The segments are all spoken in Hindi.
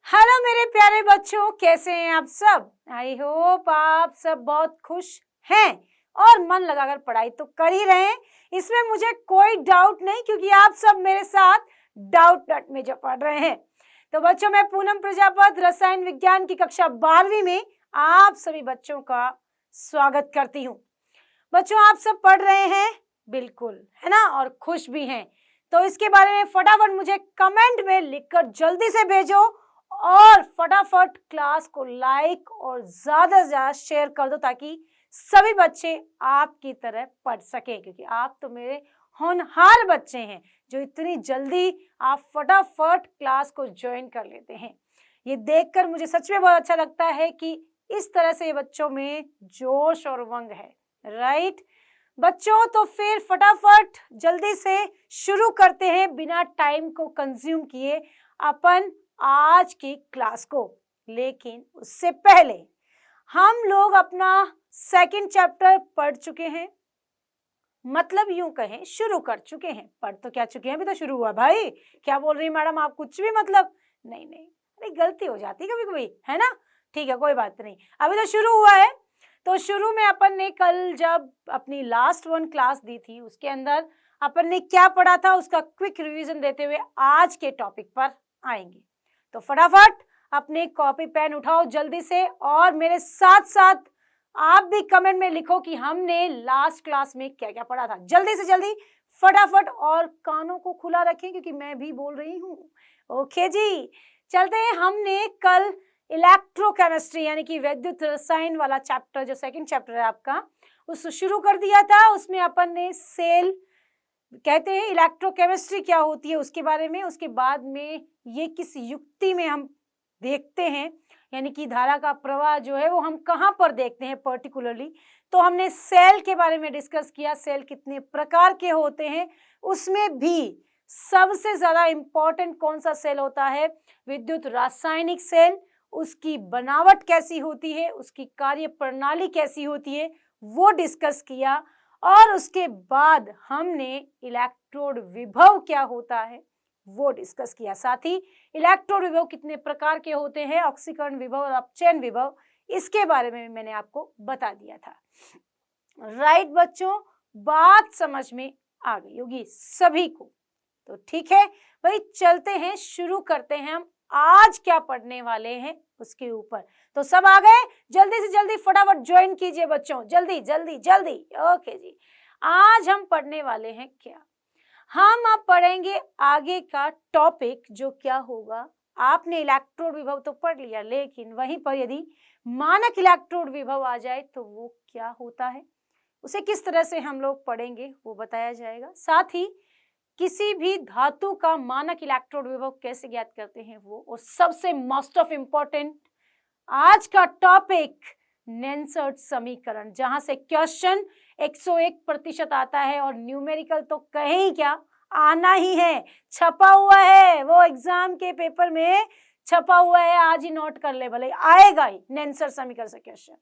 हेलो मेरे प्यारे बच्चों, कैसे हैं आप सब। आई होप आप सब बहुत खुश हैं और मन लगाकर पढ़ाई तो कर ही रहे हैं, इसमें मुझे कोई डाउट नहीं, क्योंकि आप सब मेरे साथ डाउट नट में जो पढ़ रहे हैं। तो बच्चों, मैं पूनम प्रजापत रसायन विज्ञान की कक्षा 12वीं में आप सभी बच्चों का स्वागत करती हूँ। बच्चों, आप सब पढ़ रहे हैं बिल्कुल, है ना, और खुश भी हैं। तो इसके बारे में फटाफट मुझे कमेंट में लिखकर जल्दी से भेजो और फटाफट क्लास को लाइक और ज्यादा से ज्यादा शेयर कर दो, ताकि सभी बच्चे आपकी तरह पढ़ सकें, क्योंकि आप तो मेरे होनहार बच्चे हैं जो इतनी जल्दी आप फटाफट क्लास को ज्वाइन कर लेते हैं। ये देखकर मुझे सच में बहुत अच्छा लगता है कि इस तरह से बच्चों में जोश और उमंग है। राइट बच्चों, तो फिर फटाफट जल्दी से शुरू करते हैं बिना टाइम को कंज्यूम किए अपन आज की क्लास को। लेकिन उससे पहले हम लोग अपना सेकंड चैप्टर पढ़ चुके हैं, मतलब यूं कहें शुरू कर चुके हैं। पढ़ तो क्या चुके हैं, अभी तो शुरू हुआ। भाई क्या बोल रही मैडम आप, कुछ भी मतलब नहीं, अरे गलती हो जाती है कभी कभी, है ना। ठीक है, कोई बात नहीं, अभी तो शुरू हुआ है। तो शुरू में अपन ने कल जब अपनी लास्ट वन क्लास दी थी, उसके अंदर अपन ने क्या पढ़ा था उसका क्विक रिवीजन देते हुए आज के टॉपिक पर आएंगे। तो फटाफट अपने कॉपी पेन उठाओ जल्दी से, और मेरे साथ साथ आप भी कमेंट में लिखो कि हमने लास्ट क्लास में क्या क्या पढ़ा था। जल्दी से जल्दी फटाफट, और कानों को खुला रखें क्योंकि मैं भी बोल रही हूँ। ओके जी, चलते हैं। हमने कल इलेक्ट्रोकेमिस्ट्री यानी कि वैद्युत रसायन वाला चैप्टर, जो सेकंड चैप्टर है आपका, उसको शुरू कर दिया था। उसमें अपन ने सेल कहते हैं इलेक्ट्रोकेमिस्ट्री क्या होती है उसके बारे में, उसके बाद में ये किस युक्ति में हम देखते हैं, यानी कि धारा का प्रवाह जो है वो हम कहाँ पर देखते हैं पर्टिकुलरली। तो हमने सेल के बारे में डिस्कस किया, सेल कितने प्रकार के होते हैं, उसमें भी सबसे ज्यादा इंपॉर्टेंट कौन सा सेल होता है, विद्युत रासायनिक सेल। उसकी बनावट कैसी होती है, उसकी कार्य प्रणाली कैसी होती है, वो डिस्कस किया। और उसके बाद हमने इलेक्ट्रोड विभव क्या होता है वो डिस्कस किया। साथ ही इलेक्ट्रोड विभव कितने प्रकार के होते हैं, ऑक्सीकरण विभव और अपचयन विभव, इसके बारे में मैंने आपको बता दिया था। राइट बच्चों, बात समझ में आ गई होगी सभी को। तो ठीक है भाई, चलते हैं, शुरू करते हैं हम आज क्या पढ़ने वाले हैं उसके ऊपर। तो सब आ गए, जल्दी से जल्दी फटाफट ज्वाइन कीजिए बच्चों, जल्दी जल्दी जल्दी। ओके जी, आज हम पढ़ने वाले हैं क्या, हम अब पढ़ेंगे आगे का टॉपिक जो क्या होगा। आपने इलेक्ट्रोड विभव तो पढ़ लिया, लेकिन वहीं पर यदि मानक इलेक्ट्रोड विभव आ जाए तो वो क्या होता है, उसे किस तरह से हम लोग पढ़ेंगे वो बताया जाएगा। साथ ही किसी भी धातु का मानक इलेक्ट्रोड विभव कैसे ज्ञात करते हैं वो, और सबसे मोस्ट ऑफ इम्पोर्टेंट आज का टॉपिक नेंसर्ट समीकरण, जहां से क्वेश्चन 101% आता है और न्यूमेरिकल तो कहीं क्या आना ही है, छपा हुआ है, वो एग्जाम के पेपर में छपा हुआ है, आज ही नोट कर ले, भले आएगा ही नेंसर्ट समीकरण से क्वेश्चन।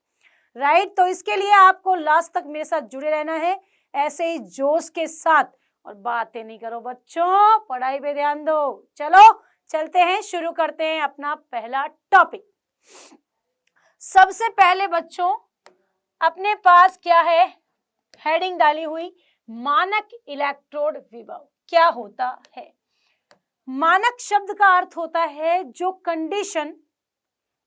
राइट, तो इसके लिए आपको लास्ट तक मेरे साथ जुड़े रहना है, ऐसे ही जोश के साथ, और बातें नहीं करो बच्चों, पढ़ाई पे ध्यान दो। चलो चलते हैं, शुरू करते हैं अपना पहला टॉपिक। सबसे पहले बच्चों अपने पास क्या है, हेडिंग डाली हुई, मानक इलेक्ट्रोड विभव क्या होता है। मानक शब्द का अर्थ होता है जो कंडीशन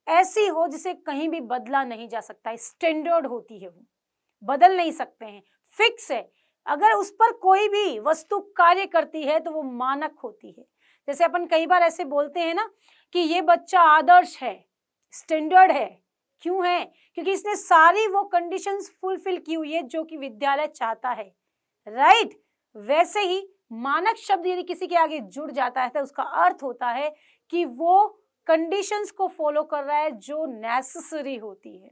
ऐसी हो जिसे कहीं भी बदला नहीं जा सकता, स्टैंडर्ड होती है, वो बदल नहीं सकते हैं, फिक्स है। अगर उस पर कोई भी वस्तु कार्य करती है तो वो मानक होती है। जैसे अपन कई बार ऐसे बोलते हैं ना कि ये बच्चा आदर्श है, स्टैंडर्ड है, क्यों है, क्योंकि इसने सारी वो कंडीशंस फुलफिल की हुई है जो कि विद्यालय चाहता है। राइट, वैसे ही मानक शब्द यदि किसी के आगे जुड़ जाता है तो उसका अर्थ होता है कि वो कंडीशंस को फॉलो कर रहा है जो नेसेसरी होती है।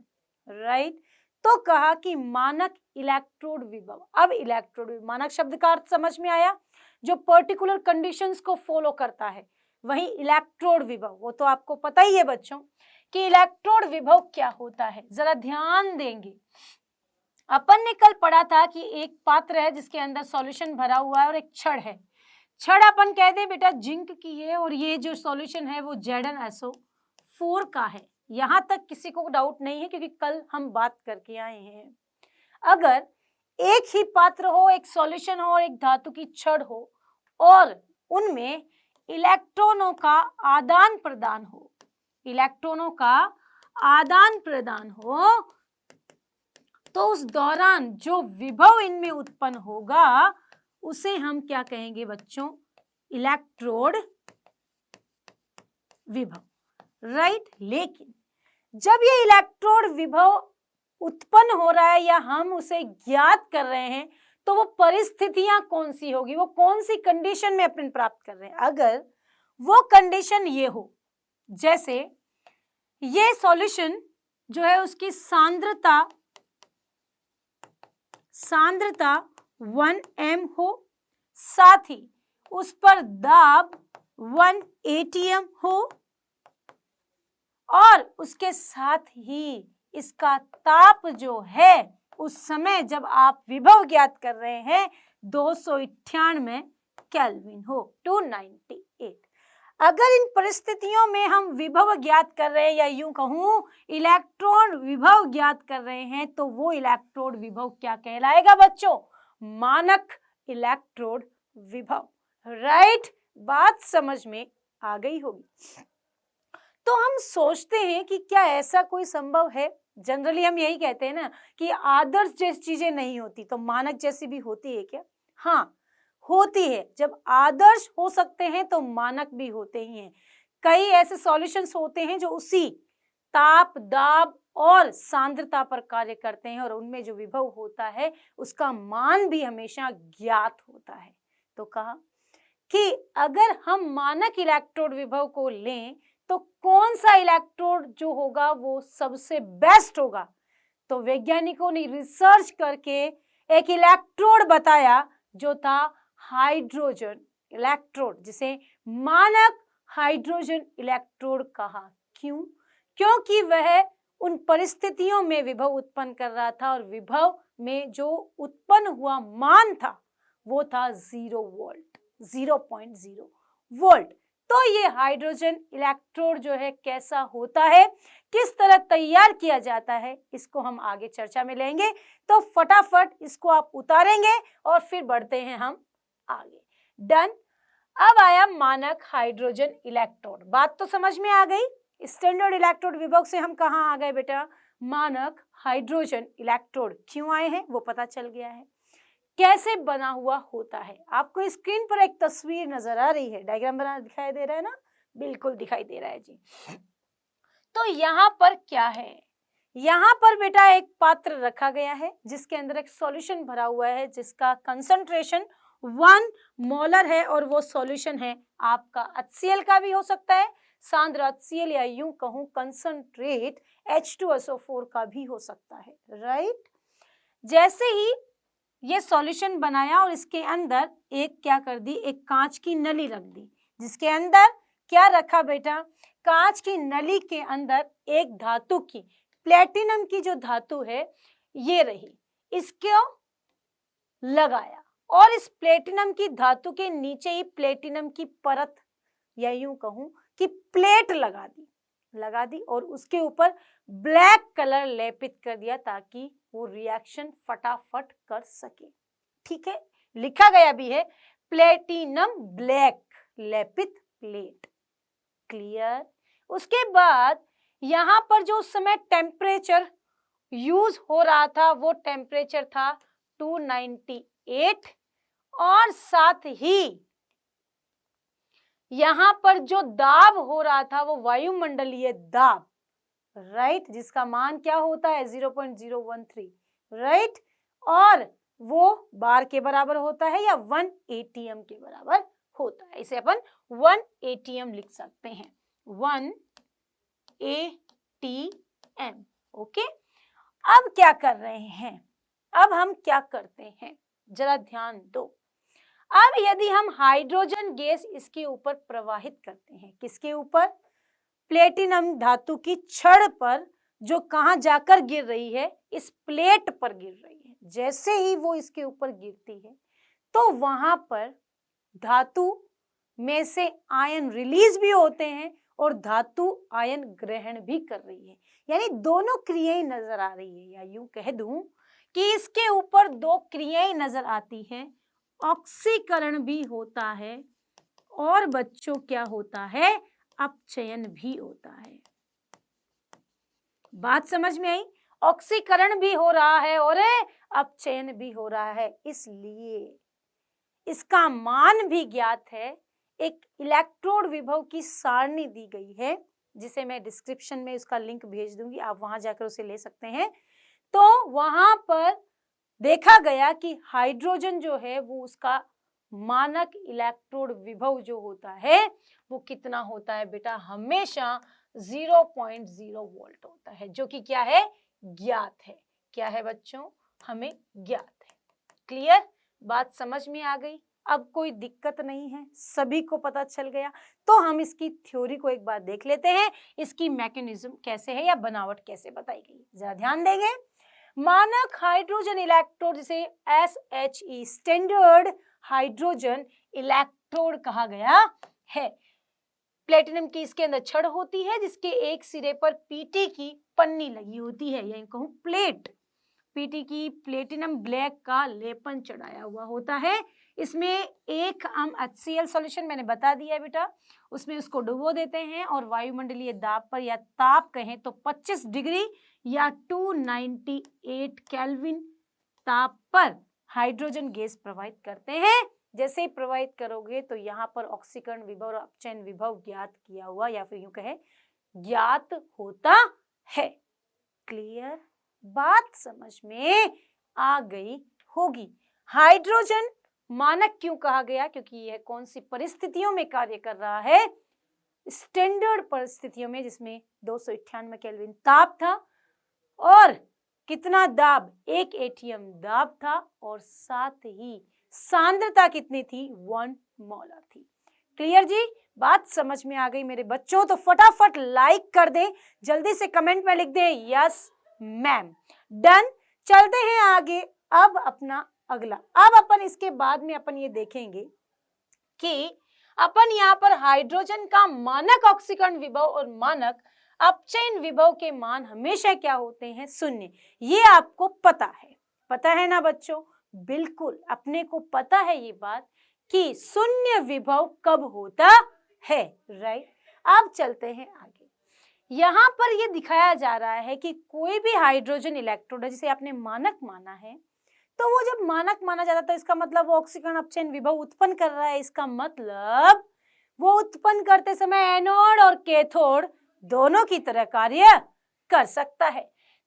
राइट, तो कहा कि मानक इलेक्ट्रोड विभव। अब इलेक्ट्रोड विभव, मानक शब्द का अर्थ समझ में आया, जो पर्टिकुलर कंडीशंस को फॉलो करता है। वही इलेक्ट्रोड विभव, वो तो आपको पता ही है बच्चों कि इलेक्ट्रोड विभव क्या होता है। जरा ध्यान देंगे, अपन ने कल पढ़ा था कि एक पात्र है जिसके अंदर सॉल्यूशन भरा हुआ है और एक छड़ है। छड़ अपन कहते हैं बेटा जिंक की है, और ये जो सॉल्यूशन है वो Zn SO 4 का है। यहां तक किसी को डाउट नहीं है क्योंकि कल हम बात करके आए हैं। अगर एक ही पात्र हो, एक सॉल्यूशन हो और एक धातु की छड़ हो और उनमें इलेक्ट्रॉनों का आदान प्रदान हो, इलेक्ट्रॉनों का आदान प्रदान हो, तो उस दौरान जो विभव इनमें उत्पन्न होगा उसे हम क्या कहेंगे बच्चों? इलेक्ट्रोड विभव, राइट। लेकिन जब ये इलेक्ट्रोड विभव उत्पन्न हो रहा है या हम उसे ज्ञात कर रहे हैं तो वो परिस्थितियां कौन सी होगी, वो कौन सी कंडीशन में अपन प्राप्त कर रहे हैं? अगर वो कंडीशन ये हो, जैसे ये सॉल्यूशन जो है उसकी सांद्रता 1 m हो, साथ ही उस पर दाब 1 atm हो और उसके साथ ही इसका ताप जो है उस समय जब आप विभव ज्ञात कर रहे हैं 298 केल्विन हो, 298। अगर इन परिस्थितियों में हम विभव ज्ञात कर रहे हैं या यूं कहूं इलेक्ट्रॉन विभव ज्ञात कर रहे हैं तो वो इलेक्ट्रोड विभव क्या कहलाएगा बच्चों? मानक इलेक्ट्रोड विभव, राइट। बात समझ में आ गई होगी। तो हम सोचते हैं कि क्या ऐसा कोई संभव है? जनरली हम यही कहते हैं ना कि आदर्श जैसी चीजें नहीं होती तो मानक जैसी भी होती है क्या? हाँ, होती है। जब आदर्श हो सकते हैं तो मानक भी होते ही हैं। कई ऐसे सॉल्यूशंस होते हैं जो उसी ताप, दाब और सांद्रता पर कार्य करते हैं और उनमें जो विभव होता है उसका मान भी हमेशा ज्ञात होता है। तो कहा कि अगर हम मानक इलेक्ट्रोड विभव को लें तो कौन सा इलेक्ट्रोड जो होगा वो सबसे बेस्ट होगा? तो वैज्ञानिकों ने रिसर्च करके एक इलेक्ट्रोड बताया जो था हाइड्रोजन इलेक्ट्रोड, जिसे मानक हाइड्रोजन इलेक्ट्रोड कहा। क्यों? क्योंकि वह उन परिस्थितियों में विभव उत्पन्न कर रहा था और विभव में जो उत्पन्न हुआ मान था वो था 0 वोल्ट, 0.0 वोल्ट। तो ये हाइड्रोजन इलेक्ट्रोड जो है कैसा होता है, किस तरह तैयार किया जाता है, इसको हम आगे चर्चा में लेंगे। तो फटाफट इसको आप उतारेंगे और फिर बढ़ते हैं हम आगे। डन। अब आया मानक हाइड्रोजन इलेक्ट्रोड। बात तो समझ में आ गई। स्टैंडर्ड इलेक्ट्रोड विभव से हम कहाँ आ गए बेटा? मानक हाइड्रोजन इलेक्ट्रोड क्यों आए हैं वो पता चल गया है। कैसे बना हुआ होता है? आपको स्क्रीन पर एक तस्वीर नजर आ रही है, डायग्राम बना दिखाई दे रहा है ना? बिल्कुल दिखाई दे रहा है जी। तो यहाँ पर क्या है? यहाँ पर बेटा एक पात्र रखा गया है जिसके अंदर एक सॉल्यूशन भरा हुआ है जिसका कंसंट्रेशन 1 मोलर है और वो सॉल्यूशन है आपका HCl का भी हो सकता है, सांद्र HCl, या यूं कहूं कंसंट्रेट H2SO4 का भी हो सकता है, राइट। जैसे ही ये सॉल्यूशन बनाया और इसके अंदर एक क्या कर दी, एक कांच की नली रख दी, जिसके अंदर क्या रखा बेटा? कांच की नली के अंदर एक धातु की, प्लेटिनम की जो धातु है ये रही, इसको लगाया और इस प्लेटिनम की धातु के नीचे ही प्लेटिनम की परत या यूं कहूं कि प्लेट लगा दी और उसके ऊपर ब्लैक कलर लेपित कर दिया ताकि वो रिएक्शन फटाफट कर सके। ठीक है, लिखा गया भी है प्लेटिनम ब्लैक लेपित प्लेट। क्लियर? उसके बाद यहाँ पर जो उस समय टेम्परेचर यूज हो रहा था वो टेम्परेचर था 298 और साथ ही यहाँ पर जो दाब हो रहा था वो वायुमंडलीय दाब, राइट, जिसका मान क्या होता है 0.013, राइट, और वो बार के बराबर होता है या 1 atm के बराबर होता है। इसे अपन 1 atm लिख सकते हैं, 1 atm। ओके, अब क्या कर रहे हैं? अब हम क्या करते हैं जरा ध्यान दो। अब यदि हम हाइड्रोजन गैस इसके ऊपर प्रवाहित करते हैं, किसके ऊपर? प्लेटिनम धातु की छड़ पर, जो कहां जाकर गिर रही है? इस प्लेट पर गिर रही है। जैसे ही वो इसके ऊपर गिरती है तो वहां पर धातु में से आयन रिलीज भी होते हैं और धातु आयन ग्रहण भी कर रही है, यानी दोनों क्रियाएं नजर आ रही है। या यूं कह दूं कि इसके ऊपर दो क्रियाएं नजर आती हैं, ऑक्सीकरण भी होता है और बच्चों क्या होता है, अपचयन भी होता है। बात समझ में आई? ऑक्सीकरण भी हो रहा है और अपचयन भी हो रहा है, इसलिए इसका मान भी ज्ञात है। एक इलेक्ट्रोड विभव की सारणी दी गई है, जिसे मैं डिस्क्रिप्शन में उसका लिंक भेज दूंगी, आप वहां जाकर उसे ले सकते हैं। तो वहां पर देखा गया कि हाइड्रोजन जो है वो उसका मानक इलेक्ट्रोड विभव जो होता है वो कितना होता है बेटा, हमेशा 0.0 वोल्ट होता है, जो कि क्या है, ज्ञात है। क्या है बच्चों, हमें ज्ञात है। क्लियर? बात समझ में आ गई? अब कोई दिक्कत नहीं है, सभी को पता चल गया। तो हम इसकी थ्योरी को एक बार देख लेते हैं, इसकी मैकेनिज्म कैसे है या बनावट कैसे बताई गई, जरा ध्यान देंगे। मानक हाइड्रोजन इलेक्ट्रोड जिसे SHE स्टैंडर्ड हाइड्रोजन इलेक्ट्रोड कहा गया है। प्लेटिनम की इसके अंदर छड़ होती है, जिसके एक सिरे पर पीटी की पन्नी लगी होती है, यानी कहूं प्लेट, पीटी की प्लेटिनम ब्लैक का लेपन चढ़ाया हुआ होता है। इसमें 1 HCl सॉल्यूशन मैंने बता दिया है बेटा, उसमें उसको डुबो देते हैं और वायुमंडलीय दाब पर या ताप कहें तो 25 डिग्री या 298 केल्विन ताप पर हाइड्रोजन गैस प्रवाहित करते हैं। जैसे ही प्रवाहित करोगे तो यहाँ पर ऑक्सीकरण विभव और अपचयन विभव ज्ञात किया हुआ या फिर यूं कहे ज्ञात होता है। क्लियर? बात समझ में आ गई होगी। हाइड्रोजन मानक क्यों कहा गया, क्योंकि यह कौन सी परिस्थितियों में कार्य कर रहा है, स्टैंडर्ड परिस्थितियों में, जिसमें 298 केल्विन ताप था और कितना दाब, 1 एटीएम दाब था, और साथ ही सांद्रता कितनी थी, 1 मोलर थी। क्लियर जी? बात समझ में आ गई मेरे बच्चों? तो फटाफट लाइक कर दें, जल्दी से कमेंट में लिख दें यस मैम। डन। चलते हैं आगे। अब अपना अगला, अब अपन इसके बाद में अपन ये देखेंगे कि अपन यहाँ पर हाइड्रोजन का मानक ऑक्सीकरण विभव और मानक अपचयन विभव के मान हमेशा क्या होते हैं, शून्य। ये आपको पता है ना बच्चों? बिल्कुल, अपने को पता है ये बात कि शून्य विभव कब होता है, राइट? अब चलते हैं आगे। यहाँ पर ये दिखाया जा रहा है कि कोई भी हाइड्रोजन इलेक्ट्रोड है जिसे आपने मानक माना है, तो वो जब मानक माना जाता है तो इसका मतलब वो ऑक्सीकरण अपचयन विभव उत्पन्न कर रहा है। इसका मतलब वो उत्पन्न करते समय एनोड और कैथोड दोनों की तरह कार्य कर सकता है।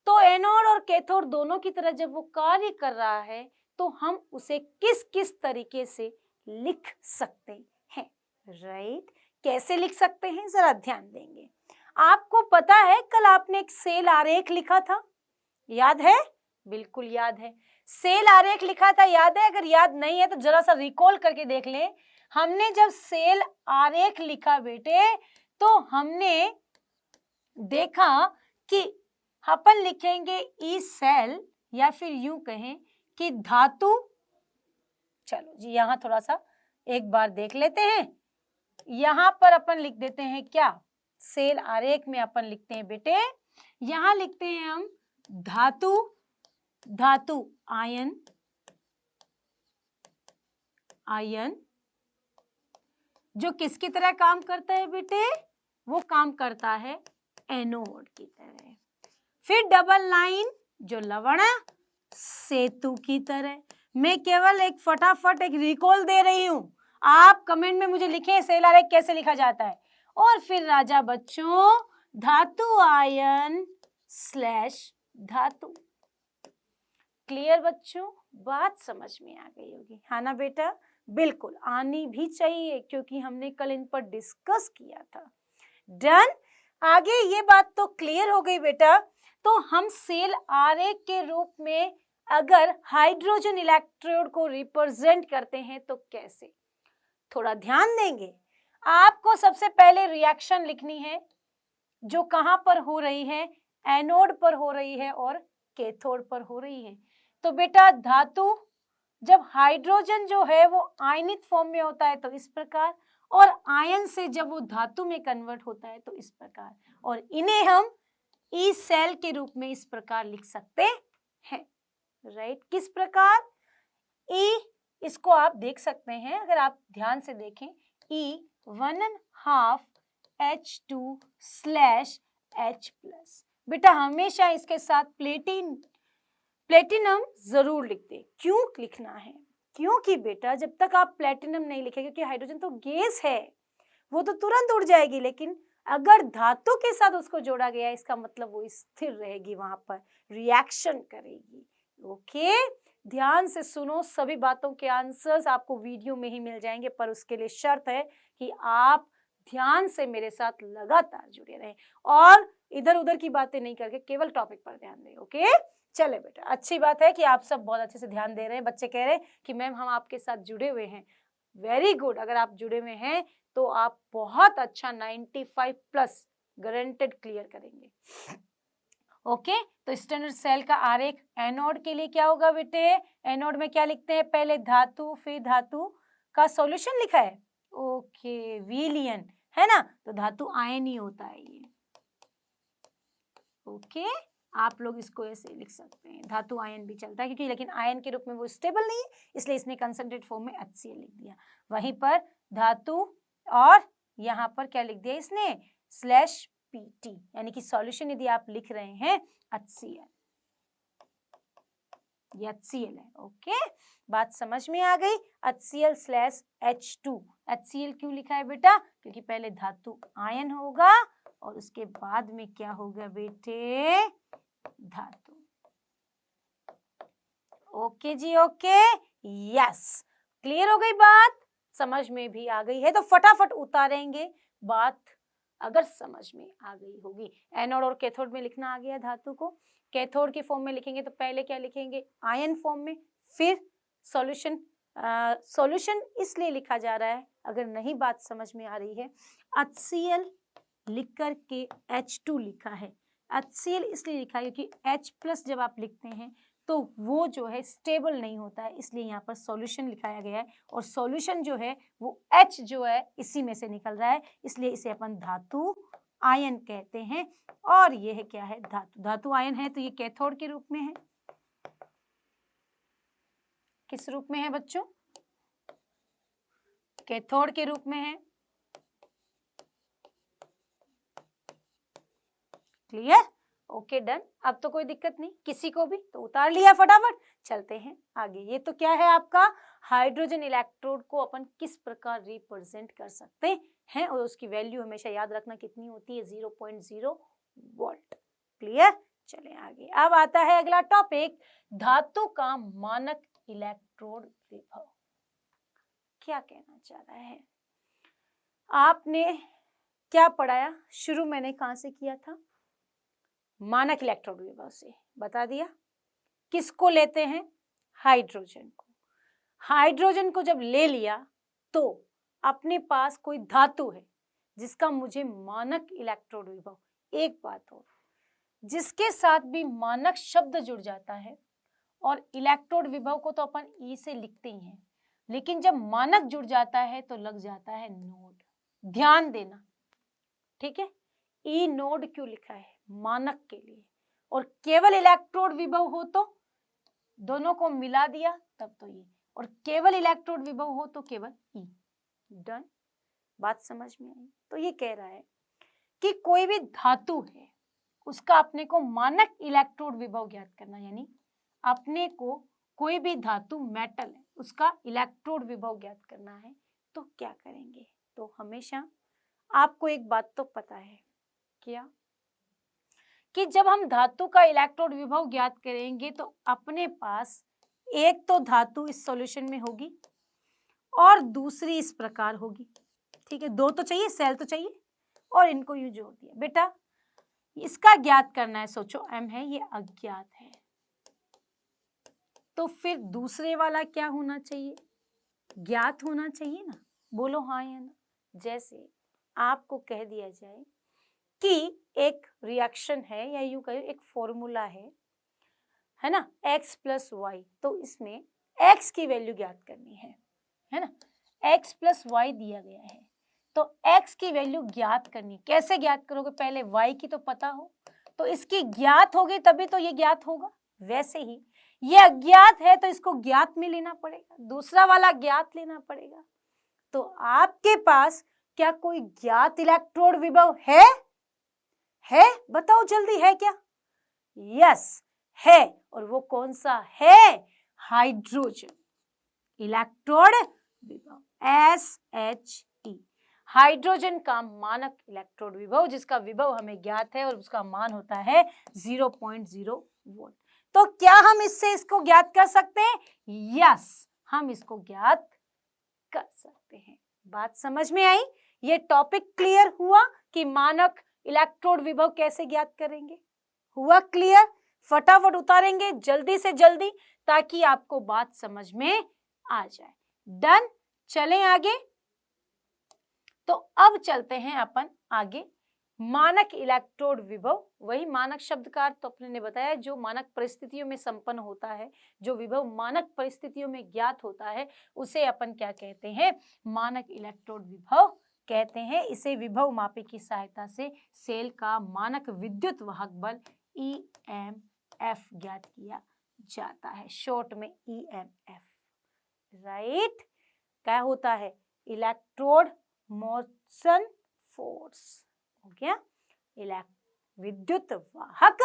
तो एनोड और कैथोड दोनों की तरह जब वो कार्य कर रहा है तो हम उसे किस किस तरीके से लिख सकते हैं, राइट? कैसे लिख सकते हैं, जरा ध्यान देंगे। आपको पता है कल आपने एक सेल आरेख लिखा था, याद है? बिल्कुल याद है, सेल आरेख लिखा था, याद है? अगर याद नहीं है तो जरा सा रिकॉल करके देख लें। हमने जब सेल आरेख लिखा बेटे तो हमने देखा कि अपन लिखेंगे ई सेल या फिर यूं कहें कि धातु। चलो जी, यहां थोड़ा सा एक बार देख लेते हैं। यहां पर अपन लिख देते हैं क्या, सेल आरेख में अपन लिखते हैं बेटे, यहां लिखते हैं हम धातु, धातु आयन, आयन जो किसकी तरह काम करता है बेटे, वो काम करता है एनोड की तरह। फिर डबल लाइन जो लवण सेतु की तरह। मैं केवल एक फटाफट एक रिकॉल दे रही हूं, आप कमेंट में मुझे लिखें सेल आरेख कैसे लिखा जाता है। और फिर राजा बच्चों धातु आयन स्लैश धातु। क्लियर बच्चों? बात समझ में आ गई होगी, हाँ ना बेटा? बिल्कुल आनी भी चाहिए, क्योंकि हमने कल इन पर डिस्कस किया था। डन। आगे ये बात तो क्लियर हो गई बेटा। तो हम सेल आरेख के रूप में अगर हाइड्रोजन इलेक्ट्रोड को रिप्रेजेंट करते हैं तो कैसे, थोड़ा ध्यान देंगे। आपको सबसे पहले रिएक्शन लिखनी है जो कहां पर हो रही है, एनोड पर हो रही है और कैथोड पर हो रही है। तो बेटा धातु जब हाइड्रोजन जो है वो आयनित फॉर्म में होता है तो इस प्रकार, और आयन से जब वो धातु में कन्वर्ट होता है तो इस प्रकार, और इन्हें हम ई सेल के रूप में इस प्रकार लिख सकते हैं, राइट। किस प्रकार? ई, इसको आप देख सकते हैं अगर आप ध्यान से देखें, ई 1.5 H2/H+। बेटा हमेशा इसके साथ प्लेटिनम जरूर लिखते। क्यों लिखना है? क्योंकि बेटा जब तक आप प्लेटिनम नहीं लिखेंगे, क्योंकि हाइड्रोजन तो गैस है, वो तो तुरंत उड़ जाएगी, लेकिन अगर धातु के साथ उसको जोड़ा गया इसका मतलब वो स्थिर रहेगी, वहां पर रिएक्शन करेगी। ओके, ध्यान से सुनो, सभी बातों के आंसर्स आपको वीडियो में ही मिल जाएंगे, पर उसके लिए शर्त है कि आप ध्यान से मेरे साथ लगातार जुड़े रहें और इधर उधर की बातें नहीं करके केवल टॉपिक पर ध्यान दें। ओके, चले बेटा, अच्छी बात है कि आप सब बहुत अच्छे से ध्यान दे रहे हैं। बच्चे कह रहे हैं कि मैम हम आपके साथ जुड़े हुए हैं। वेरी गुड, अगर आप जुड़े हुए हैं तो आप बहुत अच्छा 95+ गारंटेड क्लियर करेंगे। ओके, तो स्टैंडर्ड सेल का आरेख एनोड के लिए क्या होगा बेटे? एनोड में क्या लिखते हैं? पहले धातु, फिर धातु का सॉल्यूशन लिखा है। ओके, विलयन है ना, तो धातु आयन ही होता है ये। ओके, आप लोग इसको ऐसे लिख सकते हैं, धातु आयन भी चलता है क्योंकि, लेकिन आयन के रूप में वो स्टेबल नहीं है, इसलिए इसने कंसंट्रेट फॉर्म में HCl लिख दिया। वहीं पर धातु, और यहाँ पर क्या लिख दिया इसने? /PT, यानी कि सॉल्यूशन यदि आप लिख रहे हैं HCl, ये HCl है। ओके, बात समझ में आ गई? HCl/H2। HCl क्यों लिखा है बेटा? क्योंकि पहले धातु आयन होगा और उसके बाद में क्या होगा बेटे? धातु। ओके जी, ओके, यस, क्लियर हो गई बात? समझ में भी आ गई है तो फटाफट उतारेंगे बात अगर समझ में आ गई होगी। एनोड और कैथोड में लिखना आ गया धातु को। कैथोड के फॉर्म में लिखेंगे तो पहले क्या लिखेंगे? आयन फॉर्म में, फिर सॉल्यूशन। सॉल्यूशन इसलिए लिखा जा रहा है, अगर नहीं बात समझ में आ रही है, HCl लिख कर के H2 लिखा है। HCl इसलिए लिखा है क्योंकि H+ जब आप लिखते हैं तो वो जो है स्टेबल नहीं होता है, इसलिए यहाँ पर सॉल्यूशन लिखाया गया है, और सॉल्यूशन जो है वो H जो है इसी में से निकल रहा है, इसलिए इसे अपन धातु आयन कहते हैं। और ये है क्या है? धातु। धातु आयन है तो ये कैथोड के रूप में है। किस रूप में है बच्चों? कैथोड के रूप में है। क्लियर? Okay, done. अब तो कोई दिक्कत नहीं किसी को भी, तो उतार लिया फटाफट। चलते हैं आगे। ये तो क्या है आपका? हाइड्रोजन इलेक्ट्रोड को अपन किस प्रकार रिप्रेजेंट कर सकते हैं, और उसकी वैल्यू हमेशा याद रखना कितनी होती है? 0.0 वोल्ट। क्लियर? चलें आगे। अब आता है अगला टॉपिक, धातु का मानक इलेक्ट्रोड विभव। क्या कहना चाह रहा है? आपने क्या पढ़ाया? शुरू मैंने कहां से किया था? मानक इलेक्ट्रोड विभव से बता दिया। किसको लेते हैं? हाइड्रोजन को। हाइड्रोजन को जब ले लिया तो अपने पास कोई धातु है जिसका मुझे मानक इलेक्ट्रोड विभव, एक बात हो, जिसके साथ भी मानक शब्द जुड़ जाता है, और इलेक्ट्रोड विभव को तो अपन ई से लिखते ही हैं, लेकिन जब मानक जुड़ जाता है तो लग जाता है नोड। ध्यान देना, ठीक है? ई नोड क्यों लिखा है? मानक के लिए। और केवल इलेक्ट्रोड विभव हो तो दोनों को मिला दिया तब तो ये, और केवल इलेक्ट्रोड विभव हो तो केवल ई। डन? बात समझ में आई? तो ये कह रहा है कि कोई भी धातु है उसका अपने को मानक इलेक्ट्रोड विभव ज्ञात करना, यानी अपने को कोई भी धातु मेटल है उसका इलेक्ट्रोड विभव ज्ञात करना है, तो क्या करेंगे? तो हमेशा आपको एक बात तो पता है, क्या? कि जब हम धातु का इलेक्ट्रोड विभव ज्ञात करेंगे तो अपने पास एक तो धातु इस सॉल्यूशन में होगी और दूसरी इस प्रकार होगी, ठीक है? दो तो चाहिए, सेल तो चाहिए, और इनको यूं जोड़ दिया। बेटा इसका ज्ञात करना है, सोचो m है, ये अज्ञात है, तो फिर दूसरे वाला क्या होना चाहिए? ज्ञात होना चाहिए ना। बोलो हाँ या ना। जैसे आपको कह दिया जाए कि एक रिएक्शन है, या यूं कहो एक फॉर्मूला है ना, x + y, तो इसमें x की वैल्यू ज्ञात करनी है ना, x + y दिया गया है, तो x की वैल्यू ज्ञात करनी। कैसे ज्ञात करोगे? पहले y की तो पता हो, तो इसकी ज्ञात होगी तभी तो ये ज्ञात होगा। वैसे ही ये अज्ञात है तो इसको ज्ञात में लेना पड़ेगा, दूसरा वाला ज्ञात लेना पड़ेगा। तो आपके पास क्या कोई ज्ञात इलेक्ट्रोड विभव है? बताओ जल्दी, है क्या? यस है, और वो कौन सा है? हाइड्रोजन इलेक्ट्रोड विभव, SHE, हाइड्रोजन का मानक इलेक्ट्रोड विभव, जिसका विभव हमें ज्ञात है और उसका मान होता है 0.0 वोल्ट। तो क्या हम इससे इसको ज्ञात कर सकते हैं? यस, हम इसको ज्ञात कर सकते हैं। बात समझ में आई? ये टॉपिक क्लियर हुआ कि मानक इलेक्ट्रोड विभव कैसे ज्ञात करेंगे? हुआ क्लियर? फटाफट उतारेंगे जल्दी से जल्दी ताकि आपको बात समझ में आ जाए। डन? चलें आगे। तो अब चलते हैं अपन आगे। मानक इलेक्ट्रोड विभव, वही मानक शब्द का अर्थ तो अपने ने बताया, जो मानक परिस्थितियों में संपन्न होता है, जो विभव मानक परिस्थितियों में ज्ञात होता है, उसे अपन क्या कहते हैं? मानक इलेक्ट्रोड विभव कहते हैं। इसे विभव मापी की सहायता से सेल का मानक विद्युत वाहक बल EMF ज्ञात किया जाता है, शॉर्ट में EMF, राइट? क्या होता है? इलेक्ट्रोड मोशन फोर्स, हो गया विद्युत वाहक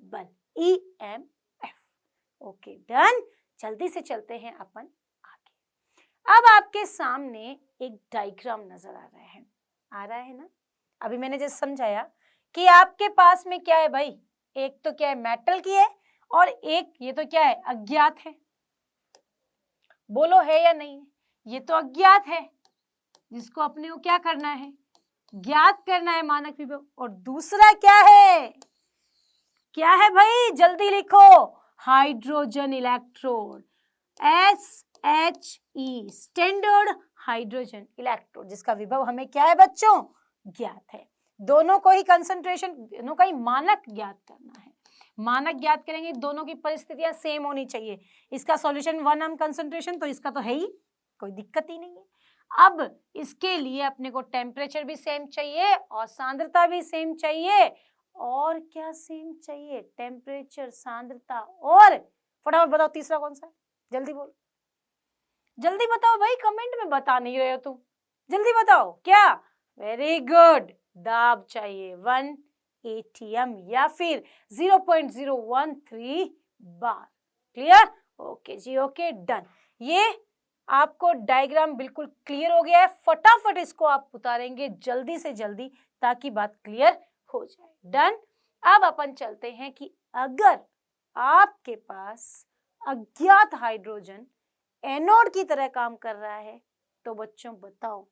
बल EMF। Okay done. जल्दी से चलते हैं अपन आगे। अब आपके सामने एक डायग्राम नजर आ रहा है ना? अभी मैंने जैसे समझाया कि आपके पास में क्या है भाई, एक तो क्या है मेटल की है और एक ये तो क्या है अज्ञात है। बोलो है या नहीं? ये तो अज्ञात है जिसको अपने को क्या करना है? ज्ञात करना है मानक विभव। और दूसरा क्या है? क्या है भाई? जल्दी लिखो। Hydrogen electrode, SHE, standard hydrogen electrode, जिसका विभव हमें क्या है बच्चों? ज्ञात है। दोनों को ही कंसंट्रेशन, दोनों का ही मानक ज्ञात करना है। मानक ज्ञात करेंगे, दोनों की परिस्थितियां सेम होनी चाहिए। इसका सॉल्यूशन 1 m कंसंट्रेशन, तो इसका तो है ही, कोई दिक्कत ही नहीं है। अब इसके लिए अपने को टेम्परेचर भी सेम चाहिए और सांद्रता भी सेम चाहिए। और क्या सेम चाहिए? टेम्परेचर, सांद्रता और फटाफट बताओ तीसरा कौन सा है? जल्दी बोलो, जल्दी बताओ भाई, कमेंट में बता नहीं रहे हो तुम, जल्दी बताओ क्या? वेरी गुड, दाब चाहिए 1 atm या फिर 0.013 बार। क्लियर? ओके जी, ओके डन। ये आपको डायग्राम बिल्कुल क्लियर हो गया है। फटाफट इसको आप उतारेंगे जल्दी से जल्दी ताकि बात क्लियर हो जाए। डन। अब अपन चलते हैं कि अगर आपके पास अज्ञात हाइड्रोजन एनोड की तरह काम कर रहा है तो बच्चों बताओ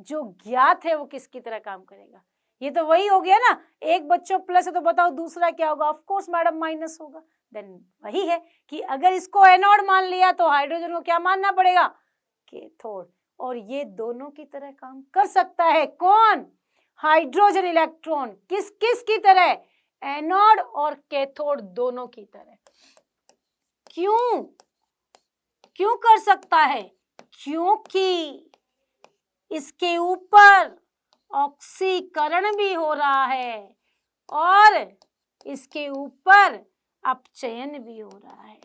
जो ज्ञात है वो किसकी तरह काम करेगा? ये तो वही हो गया ना, एक बच्चों प्लस है तो बताओ दूसरा क्या होगा? ऑफ कोर्स मैडम माइनस होगा। देन वही है कि अगर इसको एनोड मान लिया तो हाइड्रोजन को क्या मानना पड़ेगा? कैथोड। और ये दोनों की तरह काम कर सकता है। कौन? Hydrogen electron. किस किस की तरह? एनोड और कैथोड दोनों की तरह। क्यों? क्यों कर सकता है? क्योंकि इसके ऊपर ऑक्सीकरण भी हो रहा है और इसके ऊपर अपचयन भी हो रहा है।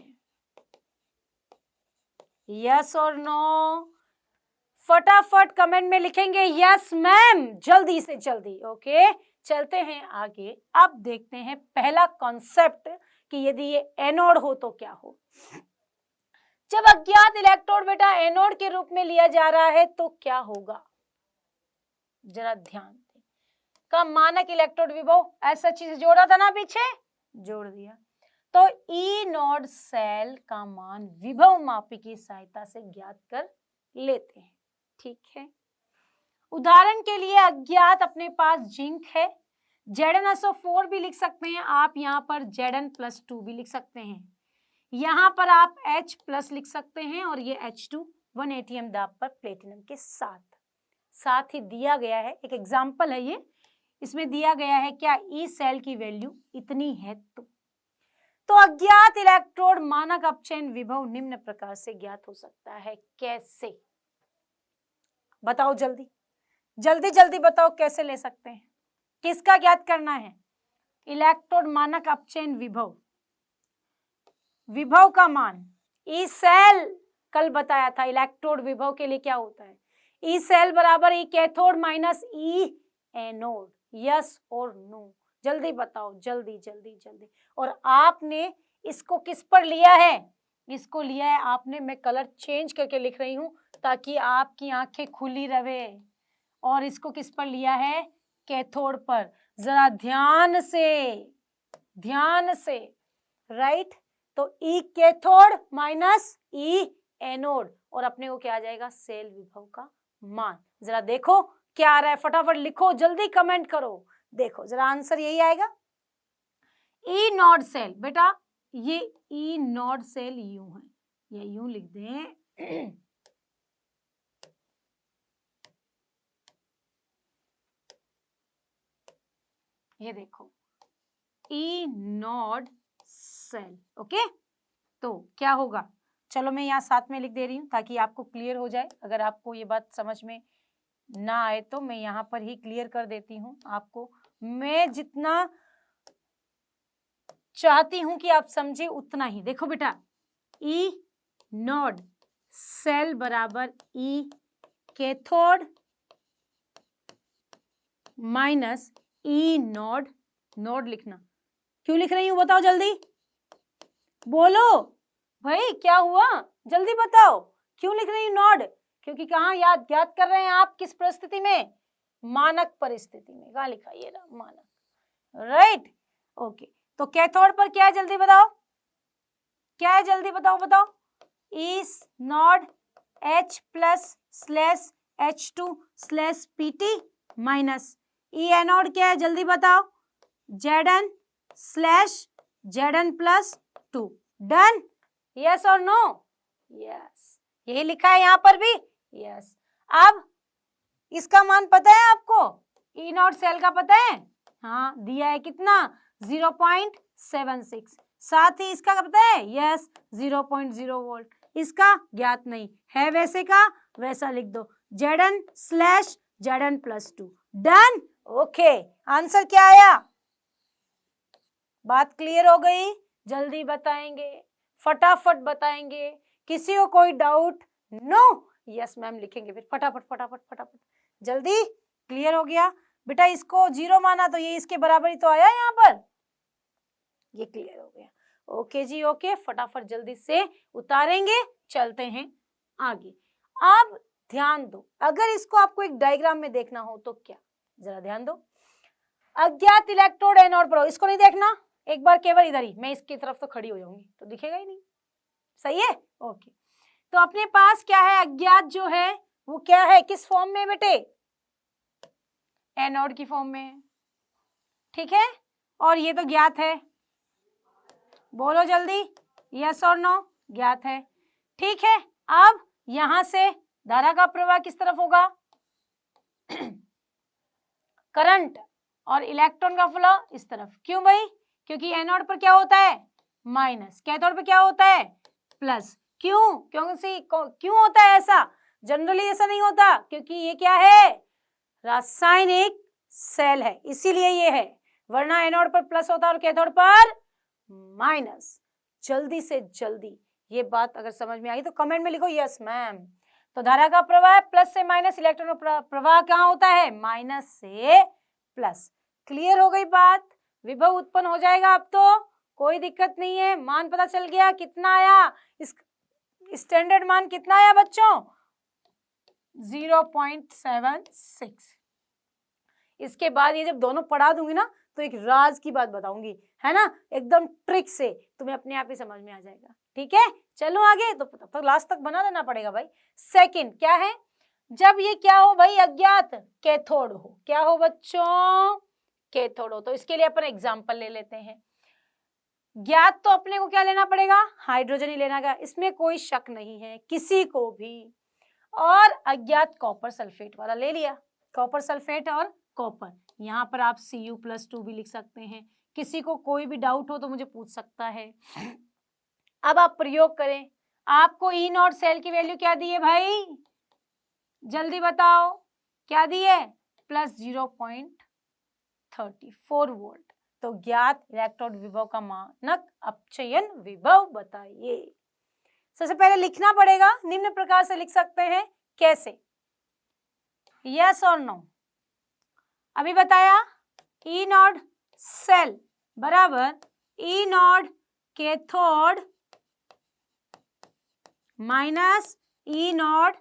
यस और नो? फटाफट कमेंट में लिखेंगे यस मैम, जल्दी से जल्दी। ओके चलते हैं आगे। अब देखते हैं पहला कॉन्सेप्ट कि यदि ये एनोड हो तो क्या हो। जब अज्ञात इलेक्ट्रोड बेटा एनोड के रूप में लिया जा रहा है तो क्या होगा? जरा ध्यान दें। का मानक इलेक्ट्रोड विभव ऐसा चीज जोड़ा था ना, पीछे जोड़ दिया। तो ई नोड सेल का मान विभव मापी की सहायता से ज्ञात कर लेते हैं। ठीक है, उदाहरण के लिए अज्ञात अपने पास जिंक है, Znso4 भी लिख सकते हैं आप, यहाँ पर Zn+2 भी लिख सकते हैं, यहाँ पर आप H+ लिख सकते हैं और ये H2 1 atm दाब पर प्लेटिनम के साथ ही दिया गया है। एक एग्जाम्पल है ये, इसमें दिया गया है क्या? ई सेल की वैल्यू इतनी है तो अज्ञात इलेक्ट्रोड मानक अपचयन विभव निम्न प्रकार से ज्ञात हो सकता है। कैसे? बताओ जल्दी। जल्दी जल्दी बताओ कैसे ले सकते हैं, किसका ज्ञात करना है? इलेक्ट्रोड मानक अपचयन विभव, विभव का मान। ई सेल कल बताया था इलेक्ट्रोड विभव के लिए क्या होता है, ई सेल बराबर ई cathode minus E anode. Yes और नो, जल्दी बताओ, जल्दी जल्दी जल्दी। और आपने इसको किस पर लिया है? इसको लिया है आपने, मैं कलर चेंज करके लिख रही हूं ताकि आपकी आंखें खुली रहे। और इसको किस पर लिया है? कैथोड पर। जरा ध्यान से, ध्यान से, राइट। तो ई कैथोड माइनस ई एनोड, और अपने को क्या आ जाएगा? सेल विभव का मान। जरा देखो क्या आ रहा है, फटाफट लिखो, जल्दी कमेंट करो। देखो जरा आंसर यही आएगा, ई नॉड सेल। बेटा ये ई नॉड सेल यूं है, ये यूं लिख दें ये देखो ई नॉड सेल। ओके, तो क्या होगा, चलो मैं यहाँ साथ में लिख दे रही हूँ ताकि आपको क्लियर हो जाए। अगर आपको ये बात समझ में ना आए तो मैं यहाँ पर ही क्लियर कर देती हूँ आपको। मैं जितना चाहती हूँ कि आप समझे उतना ही। देखो बेटा, ई नॉड सेल बराबर ई कैथोड माइनस ई नॉड, नॉड लिखना। क्यों लिख रही हूँ बताओ जल्दी, बोलो भाई क्या हुआ, जल्दी बताओ क्यों लिख रही हूँ नॉड? क्योंकि कहाँ याद कर रहे हैं आप, किस परिस्थिति में? मानक परिस्थिति में। कहाँ लिखा ये रहा मानक, राइट। ओके, तो कैथोड पर क्या है जल्दी बताओ, क्या है जल्दी बताओ, बताओ। E node H plus slash H2 slash PT minus E anode क्या है जल्दी बताओ, Zn slash Zn plus 2। Done? Yes और नो? यस, यही लिखा है यहाँ पर भी। यस, अब इसका मान पता है आपको? ई नॉट सेल का पता है? हाँ दिया है, कितना? 0.76। साथ ही इसका पता है? Yes 0.0 volt. इसका ज्ञात नहीं है, वैसे का वैसा लिख दो, Zn slash Zn plus 2। Done? Okay, answer क्या आया? बात क्लियर हो गई? जल्दी बताएंगे, फटाफट बताएंगे, किसी को कोई डाउट? नो? यस मैम लिखेंगे फिर, फटाफट फटाफट फटाफट, जल्दी। क्लियर हो गया बेटा? इसको 0 माना तो ये इसके बराबर ही तो आया यहाँ पर, ये क्लियर हो गया। ओके जी ओके, फटाफट जल्दी से उतारेंगे, चलते हैं आगे। अब ध्यान दो, अगर इसको आपको एक डायग्राम में देखना हो तो क्या, जरा ध्यान दो। अज्ञात इलेक्ट्रोड एनोड पर हो, इसको नहीं देखना, एक बार केवल इधर ही, मैं इसकी तरफ तो खड़ी हो जाऊंगी तो दिखेगा ही नहीं, सही है? ओके, तो अपने पास क्या है, अज्ञात जो है वो क्या है, किस फॉर्म में बेटे? एनोड की फॉर्म में, ठीक है। और ये तो ज्ञात है, बोलो जल्दी, यस और नो? ज्ञात है, ठीक है। अब यहां से धारा का प्रवाह किस तरफ होगा? करंट, और इलेक्ट्रॉन का फ्लो इस तरफ। क्यों भाई? क्योंकि एनोड पर क्या होता है? माइनस, कैथोड पर क्या होता है? प्लस। क्यों? क्यों होता है ऐसा? जनरली ऐसा नहीं होता, क्योंकि ये क्या है? रासायनिक सेल है, इसीलिए ये है, वरना एनोड पर प्लस होता और कैथोड पर माइनस। जल्दी से जल्दी ये बात अगर समझ में आई तो कमेंट में लिखो यस मैम। तो धारा का प्रवाह प्लस से माइनस, इलेक्ट्रॉन का प्रवाह कहाँ होता है? माइनस से प्लस। क्लियर हो गई बात? विभव उत्पन्न हो जाएगा अब तो, कोई दिक्कत नहीं है। मान पता चल गया कितना आया, इस स्टैंडर्ड मान कितना आया बच्चों? 0.76। इसके बाद ये जब दोनों पढ़ा दूंगी ना तो एक राज की बात बताऊंगी, है ना, एकदम ट्रिक से, तुम्हें अपने आप ही समझ में आ जाएगा, ठीक है। चलो आगे, तो तब तक लास्ट तक बना लेना पड़ेगा भाई। सेकंड क्या है? जब ये क्या हो भाई, अज्ञात कैथोड हो, क्या हो बच्चों? कैथोड हो। तो इसके लिए अपन एग्जांपल ले लेते हैं। ज्ञात तो अपने को क्या लेना पड़ेगा? हाइड्रोजन ही लेना, इसमें कोई शक नहीं है किसी को भी। और अज्ञात कॉपर सल्फेट वाला ले लिया, कॉपर सल्फेट और कॉपर। यहाँ पर आप Cu+2 भी लिख सकते हैं, किसी को कोई भी डाउट हो तो मुझे पूछ सकता है। अब आप प्रयोग करें, आपको ई नॉट सेल की वैल्यू क्या दी है भाई? जल्दी बताओ, क्या दिए, प्लस 0.34 वोल्ट। तो ज्ञात इलेक्ट्रोड विभव का मानक अपचयन विभव बताइए। सबसे पहले लिखना पड़ेगा, निम्न प्रकार से लिख सकते हैं, कैसे, यस और नो। अभी बताया ई नॉड सेल बराबर ई नॉड कैथोड माइनस ई नॉड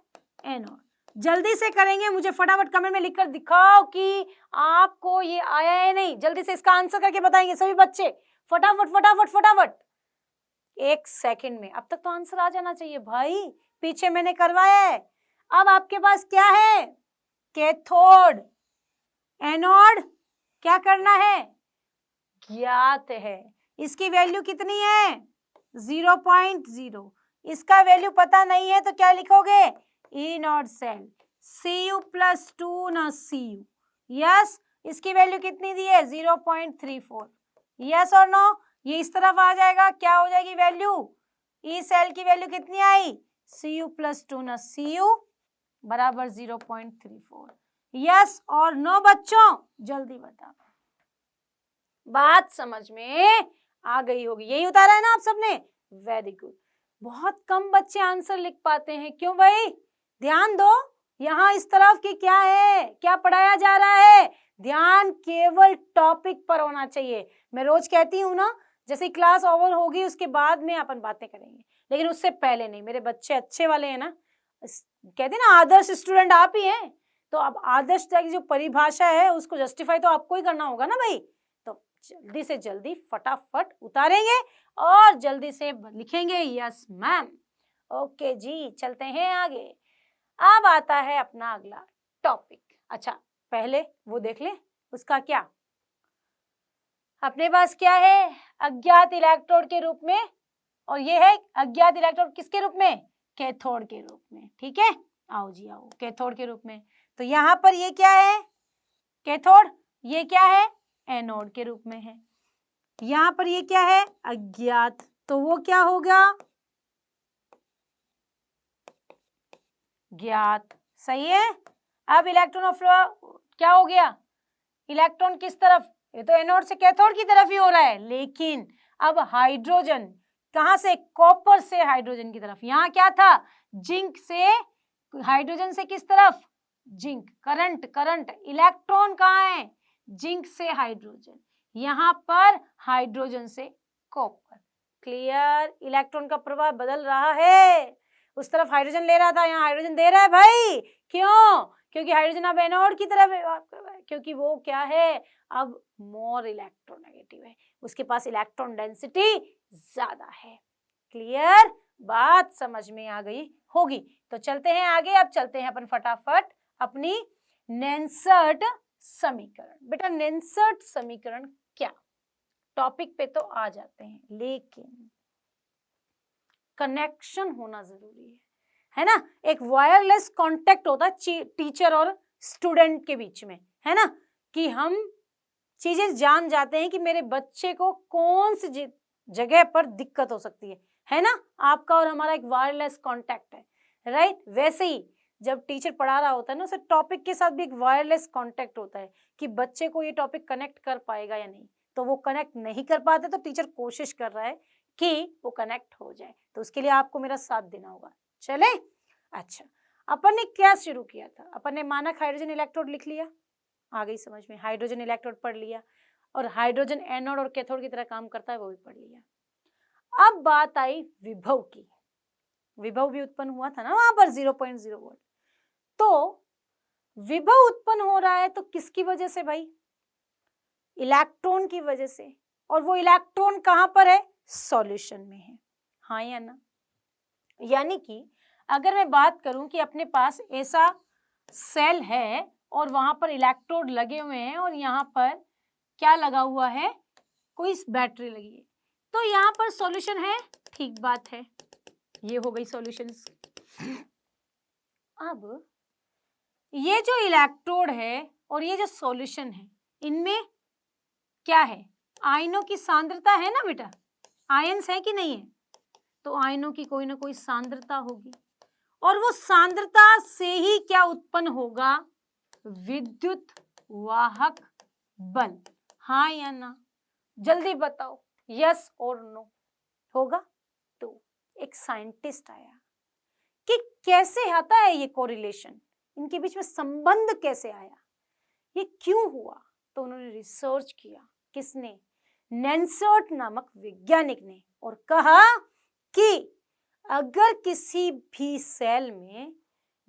एनोड। जल्दी से करेंगे, मुझे फटाफट कमेंट में लिखकर दिखाओ कि आपको ये आया है नहीं। जल्दी से इसका आंसर करके बताएंगे सभी बच्चे, फटाफट फटाफट फटाफट, 1 सेकंड में। अब तक तो आंसर आ जाना चाहिए भाई, पीछे मैंने करवाया है। अब आपके पास क्या है, कैथोड, एनोड क्या करना है, ज्ञात है। इसकी वैल्यू कितनी है, 0.0। इसका वैल्यू पता नहीं है तो क्या लिखोगे, ई नॉट सेल Cu प्लस 2 ना Cu। यस, इसकी वैल्यू कितनी दी है, 0.34। यस और नो, ये इस तरफ आ जाएगा, क्या हो जाएगी वैल्यू, ई सेल की वैल्यू कितनी आई, Cu प्लस 2 ना Cu बराबर 0.34। यस और नो बच्चों, जल्दी बताओ, बात समझ में आ गई होगी। यही उतारा है ना आप सबने, वेरी गुड। बहुत कम बच्चे आंसर लिख पाते हैं, क्यों भाई, ध्यान दो, यहाँ इस तरफ की क्या है, क्या पढ़ाया जा रहा है, ध्यान केवल टॉपिक पर होना चाहिए। मैं रोज कहती हूँ ना, जैसे क्लास ओवर होगी उसके बाद में अपन बातें करेंगे, लेकिन उससे पहले नहीं। मेरे बच्चे अच्छे वाले हैं ना, कहते ना आदर्श स्टूडेंट आप ही हैं, तो अब आदर्श की जो परिभाषा है उसको जस्टिफाई तो आपको ही करना होगा ना भाई। तो जल्दी से जल्दी फटाफट उतारेंगे और जल्दी से लिखेंगे, यस मैम। ओके जी, चलते हैं आगे। अब आता है अपना अगला टॉपिक। अच्छा, पहले वो देख ले, उसका क्या, अपने पास क्या है, अज्ञात इलेक्ट्रोड के रूप में, और ये है अज्ञात इलेक्ट्रोड किसके रूप में, कैथोड के रूप में। ठीक है, आओ जी आओ, कैथोड के रूप में। तो यहाँ पर ये क्या है, कैथोड, ये क्या है, एनोड के रूप में है। यहाँ पर ये क्या है, अज्ञात, तो वो क्या होगा, ज्ञात। सही है। अब इलेक्ट्रॉन फ्लो क्या हो गया, इलेक्ट्रॉन किस तरफ, ये तो एनोड से कैथोड की तरफ ही हो रहा है, लेकिन अब हाइड्रोजन कहां से, कॉपर से हाइड्रोजन की तरफ। यहाँ क्या था, जिंक से हाइड्रोजन से किस तरफ, जिंक, करंट करंट, इलेक्ट्रॉन कहाँ है, जिंक से हाइड्रोजन, यहाँ पर हाइड्रोजन से कॉपर। क्लियर, इलेक्ट्रॉन का प्रभाव बदल रहा है। उस तरफ हाइड्रोजन ले रहा था, यहाँ हाइड्रोजन दे रहा है भाई। क्यों, क्योंकि हाइड्रोजन अब एनोड की तरफ है, क्योंकि वो क्या है, अब मोर इलेक्ट्रोनेगेटिव है, उसके पास इलेक्ट्रॉन डेंसिटी ज्यादा है। क्लियर, बात समझ में आ गई होगी। तो चलते हैं आगे। अब चलते हैं अपन फटाफट अपनी नेंसर्ट समीकरण। बेटा नेंसर्ट समीकरण क्या, टॉपिक पे तो आ जाते हैं, लेकिन कनेक्शन होना जरूरी है ना। एक वायरलेस कांटेक्ट होता है टीचर और स्टूडेंट के बीच में, है ना, कि हम चीजें जान जाते हैं कि मेरे बच्चे को कौन सी जगह पर दिक्कत हो सकती है ना। आपका और हमारा एक वायरलेस कांटेक्ट है, राइट। वैसे ही जब टीचर पढ़ा रहा होता है ना, उसे टॉपिक के साथ भी एक वायरलेस कांटेक्ट होता है कि बच्चे को ये टॉपिक कनेक्ट कर पाएगा या नहीं। तो वो कनेक्ट नहीं कर पाते तो टीचर कोशिश कर रहा है कि वो कनेक्ट हो जाए, तो उसके लिए आपको मेरा साथ देना होगा। चले, अच्छा, अपन ने क्या शुरू किया था, अपन ने मानक हाइड्रोजन इलेक्ट्रोड लिख लिया, आ गई समझ में, हाइड्रोजन इलेक्ट्रोड पढ़ लिया, और हाइड्रोजन एनोड और कैथोड की तरह काम करता है वो भी पढ़ लिया। अब बात आई विभव की, विभव भी उत्पन्न हुआ था ना वहां पर 0.0 वोल्ट। तो विभव उत्पन्न हो रहा है तो किसकी वजह से भाई, इलेक्ट्रॉन की वजह से, और वो इलेक्ट्रॉन कहां पर है, सॉल्यूशन में है, हाँ या ना। यानी कि अगर मैं बात करूं कि अपने पास ऐसा सेल है और वहां पर इलेक्ट्रोड लगे हुए हैं और यहाँ पर क्या लगा हुआ है, कोई बैटरी लगी है, तो यहाँ पर सॉल्यूशन है, ठीक बात है, ये हो गई सॉल्यूशन। अब ये जो इलेक्ट्रोड है और ये जो सॉल्यूशन है, इनमें क्या है, आयनों की सांद्रता है ना बेटा, आयंस है कि नहीं है, तो आयनों की कोई ना कोई सांद्रता होगी, और वो सांद्रता से ही क्या उत्पन्न होगा, विद्युत वाहक बल, हाँ या ना, जल्दी बताओ, यस और नो होगा। तो एक साइंटिस्ट आया कि कैसे आता है ये कोरिलेशन, इनके बीच में संबंध कैसे आया, ये क्यों हुआ। तो उन्होंने रिसर्च किया, किसने, नेंसर्ट नामक वैज्ञानिक ने, और कहा कि अगर किसी भी सेल में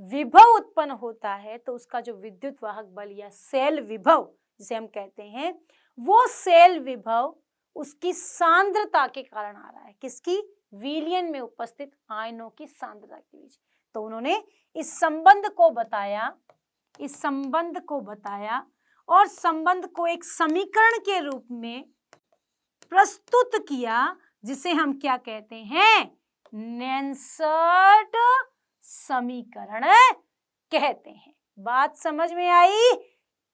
विभव उत्पन्न होता है तो उसका जो विद्युत वाहक बल या सेल विभव जिसे हम कहते हैं, वो सेल विभव उसकी सांद्रता के कारण आ रहा है, किसकी, विलयन में उपस्थित आयनों की सांद्रता के बीच। तो उन्होंने इस संबंध को बताया और संबंध को एक समीकरण के रूप में प्रस्तुत किया, जिसे हम क्या कहते हैं, नेंसर्ट समीकरण कहते हैं। बात समझ में आई?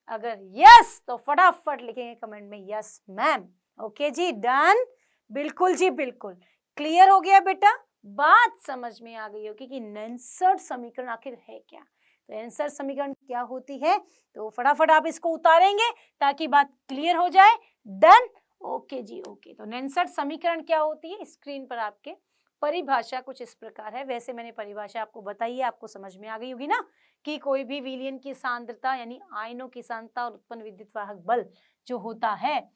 अगर यस तो फटाफट लिखेंगे कमेंट में यस मैम। ओके जी, डन, बिल्कुल जी बिल्कुल, क्लियर हो गया बेटा, बात समझ में आ गई होगी कि नेंसर्ट समीकरण आखिर है क्या। तो नेंसर्ट समीकरण क्या होती है, तो फटाफट आप इसको उतारेंगे ताकि बात क्लियर हो जाए। डन, ओके जी ओके। तो नेंसर्ट समीकरण क्या होती है, स्क्रीन पर आपके परिभाषा कुछ इस प्रकार है। वैसे मैंने परिभाषा आपको बताई है, आपको समझ में आ गई होगी ना, कि कोई भी विलयन की सांद्रता यानी आयनों की सांद्रता और उत्पन्न विद्युत वाहक बल जो होता है,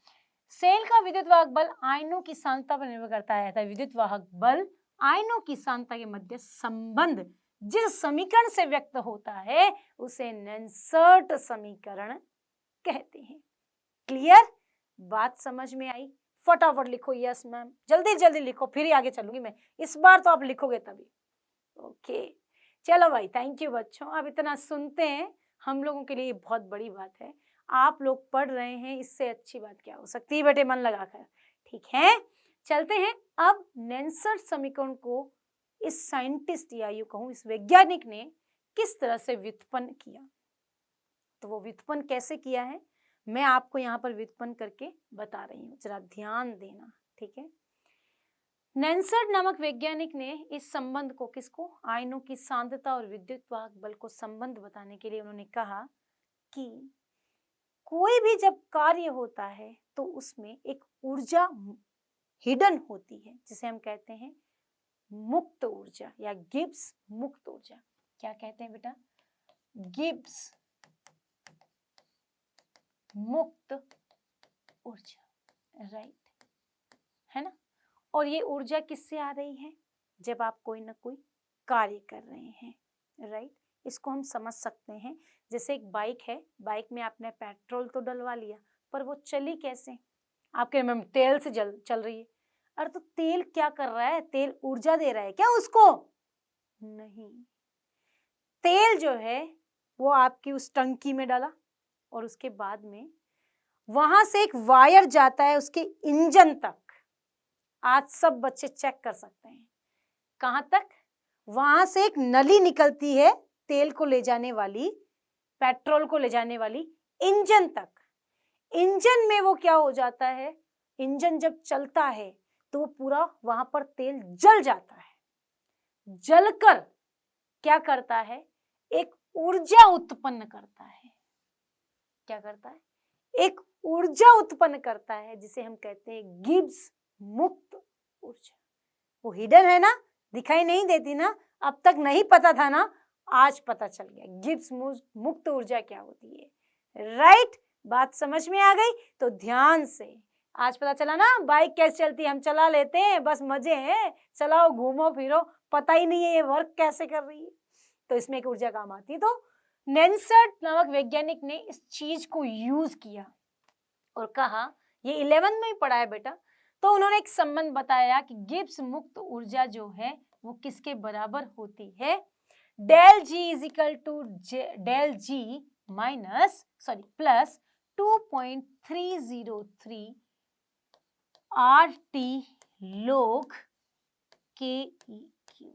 सेल का विद्युत वाहक बल आयनों की सांद्रता पर निर्भर करता है। विद्युत वाहक बल आयनों की सांद्रता के मध्य संबंध जिस समीकरण से व्यक्त होता है उसे नेंसर्ट समीकरण कहते हैं। क्लियर, बात समझ में आई? फटाफट लिखो यस मैम, जल्दी जल्दी लिखो, फिर ही आगे चलूंगी मैं, इस बार तो आप लिखोगे तभी। ओके चलो भाई, थैंक यू बच्चों। अब इतना सुनते हैं, हम लोगों के लिए बहुत बड़ी बात है, आप लोग पढ़ रहे हैं, इससे अच्छी बात क्या हो सकती है बेटे, मन लगाकर। ठीक है, चलते हैं। अब नेंसर्ट समीकरण को इस साइंटिस्ट या यूं कहूं इस वैज्ञानिक ने किस तरह से व्युत्पन्न किया, तो वो व्युत्पन्न कैसे किया है मैं आपको यहाँ पर व्युत्पन्न करके बता रही हूँ, जरा ध्यान देना। ठीक है, नेंसर्ट नामक वैज्ञानिक ने इस संबंध को, किसको, आयनों की सांद्रता और विद्युत वाहक बल को संबंध बताने के लिए उन्होंने कहा कि कोई भी जब कार्य होता है तो उसमें एक ऊर्जा हिडन होती है, जिसे हम कहते हैं मुक्त ऊर्जा या गिब्स मुक्त ऊर्जा। क्या कहते हैं बेटा, गिब्स मुक्त ऊर्जा, राइट, है ना। और ये ऊर्जा किससे आ रही है, जब आप कोई ना कोई कार्य कर रहे हैं, राइट। इसको हम समझ सकते हैं, जैसे एक बाइक है, बाइक में आपने पेट्रोल तो डलवा लिया, पर वो चली कैसे, आपके मैम तेल से चल रही है। अरे तो तेल क्या कर रहा है, तेल ऊर्जा दे रहा है क्या उसको, नहीं, तेल जो है वो आपकी उस टंकी में डाला और उसके बाद में वहां से एक वायर जाता है उसके इंजन तक। आज सब बच्चे चेक कर सकते हैं, कहां तक, वहां से एक नली निकलती है तेल को ले जाने वाली, पेट्रोल को ले जाने वाली, इंजन तक। इंजन में वो क्या हो जाता है, इंजन जब चलता है तो वो पूरा वहां पर तेल जल जाता है, जलकर क्या करता है, एक ऊर्जा उत्पन्न करता है। क्या करता है, एक ऊर्जा उत्पन्न करता है, जिसे हम कहते हैं गिब्स मुक्त ऊर्जा। वो हिडन है ना, दिखाई नहीं देती ना, अब तक नहीं पता था ना, आज पता चल गया गिब्स मुक्त ऊर्जा क्या होती है, राइट। बात समझ में आ गई, तो ध्यान से, आज पता चला ना बाइक कैसे चलती है, हम चला लेते हैं, बस मजे हैं, चलाओ घूमो फिरो, पता ही नहीं है ये वर्क कैसे कर रही है, तो इसमें एक ऊर्जा काम आती है। तो नेंसर्ट नामक वैज्ञानिक ने इस चीज को यूज किया और कहा, ये 11th में ही पढ़ा है बेटा, तो उन्होंने एक संबंध बताया कि गिब्स मुक्त ऊर्जा जो है वो किसके बराबर होती है, del G is equal to del G plus 2.303 RT log KEQ।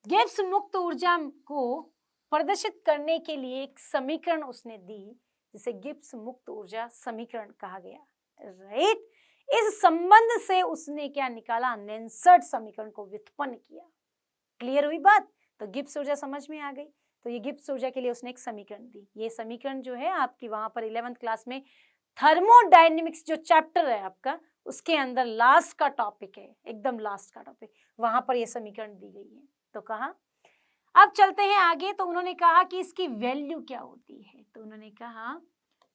Gibbs मुक्त ऊर्जा को प्रदर्शित करने के लिए एक समीकरण उसने दी, जिसे गिब्स मुक्त ऊर्जा समीकरण कहा गया, राइट। इस संबंध से उसने क्या निकाला, नेंसर्ट समीकरण को व्युत्पन्न किया। क्लियर हुई बात, तो गिब्स ऊर्जा समझ में आ गई। तो ये गिब्स ऊर्जा के लिए उसने एक समीकरण दी। ये समीकरण जो है आपकी वहां पर 11th क्लास में थर्मोडायनेमिक्स जो चैप्टर है आपका, उसके अंदर लास्ट का टॉपिक है, एकदम लास्ट का टॉपिक, वहां पर ये समीकरण दी गई है। तो कहा, अब चलते हैं आगे। तो उन्होंने कहा कि इसकी वैल्यू क्या होती है। तो उन्होंने कहा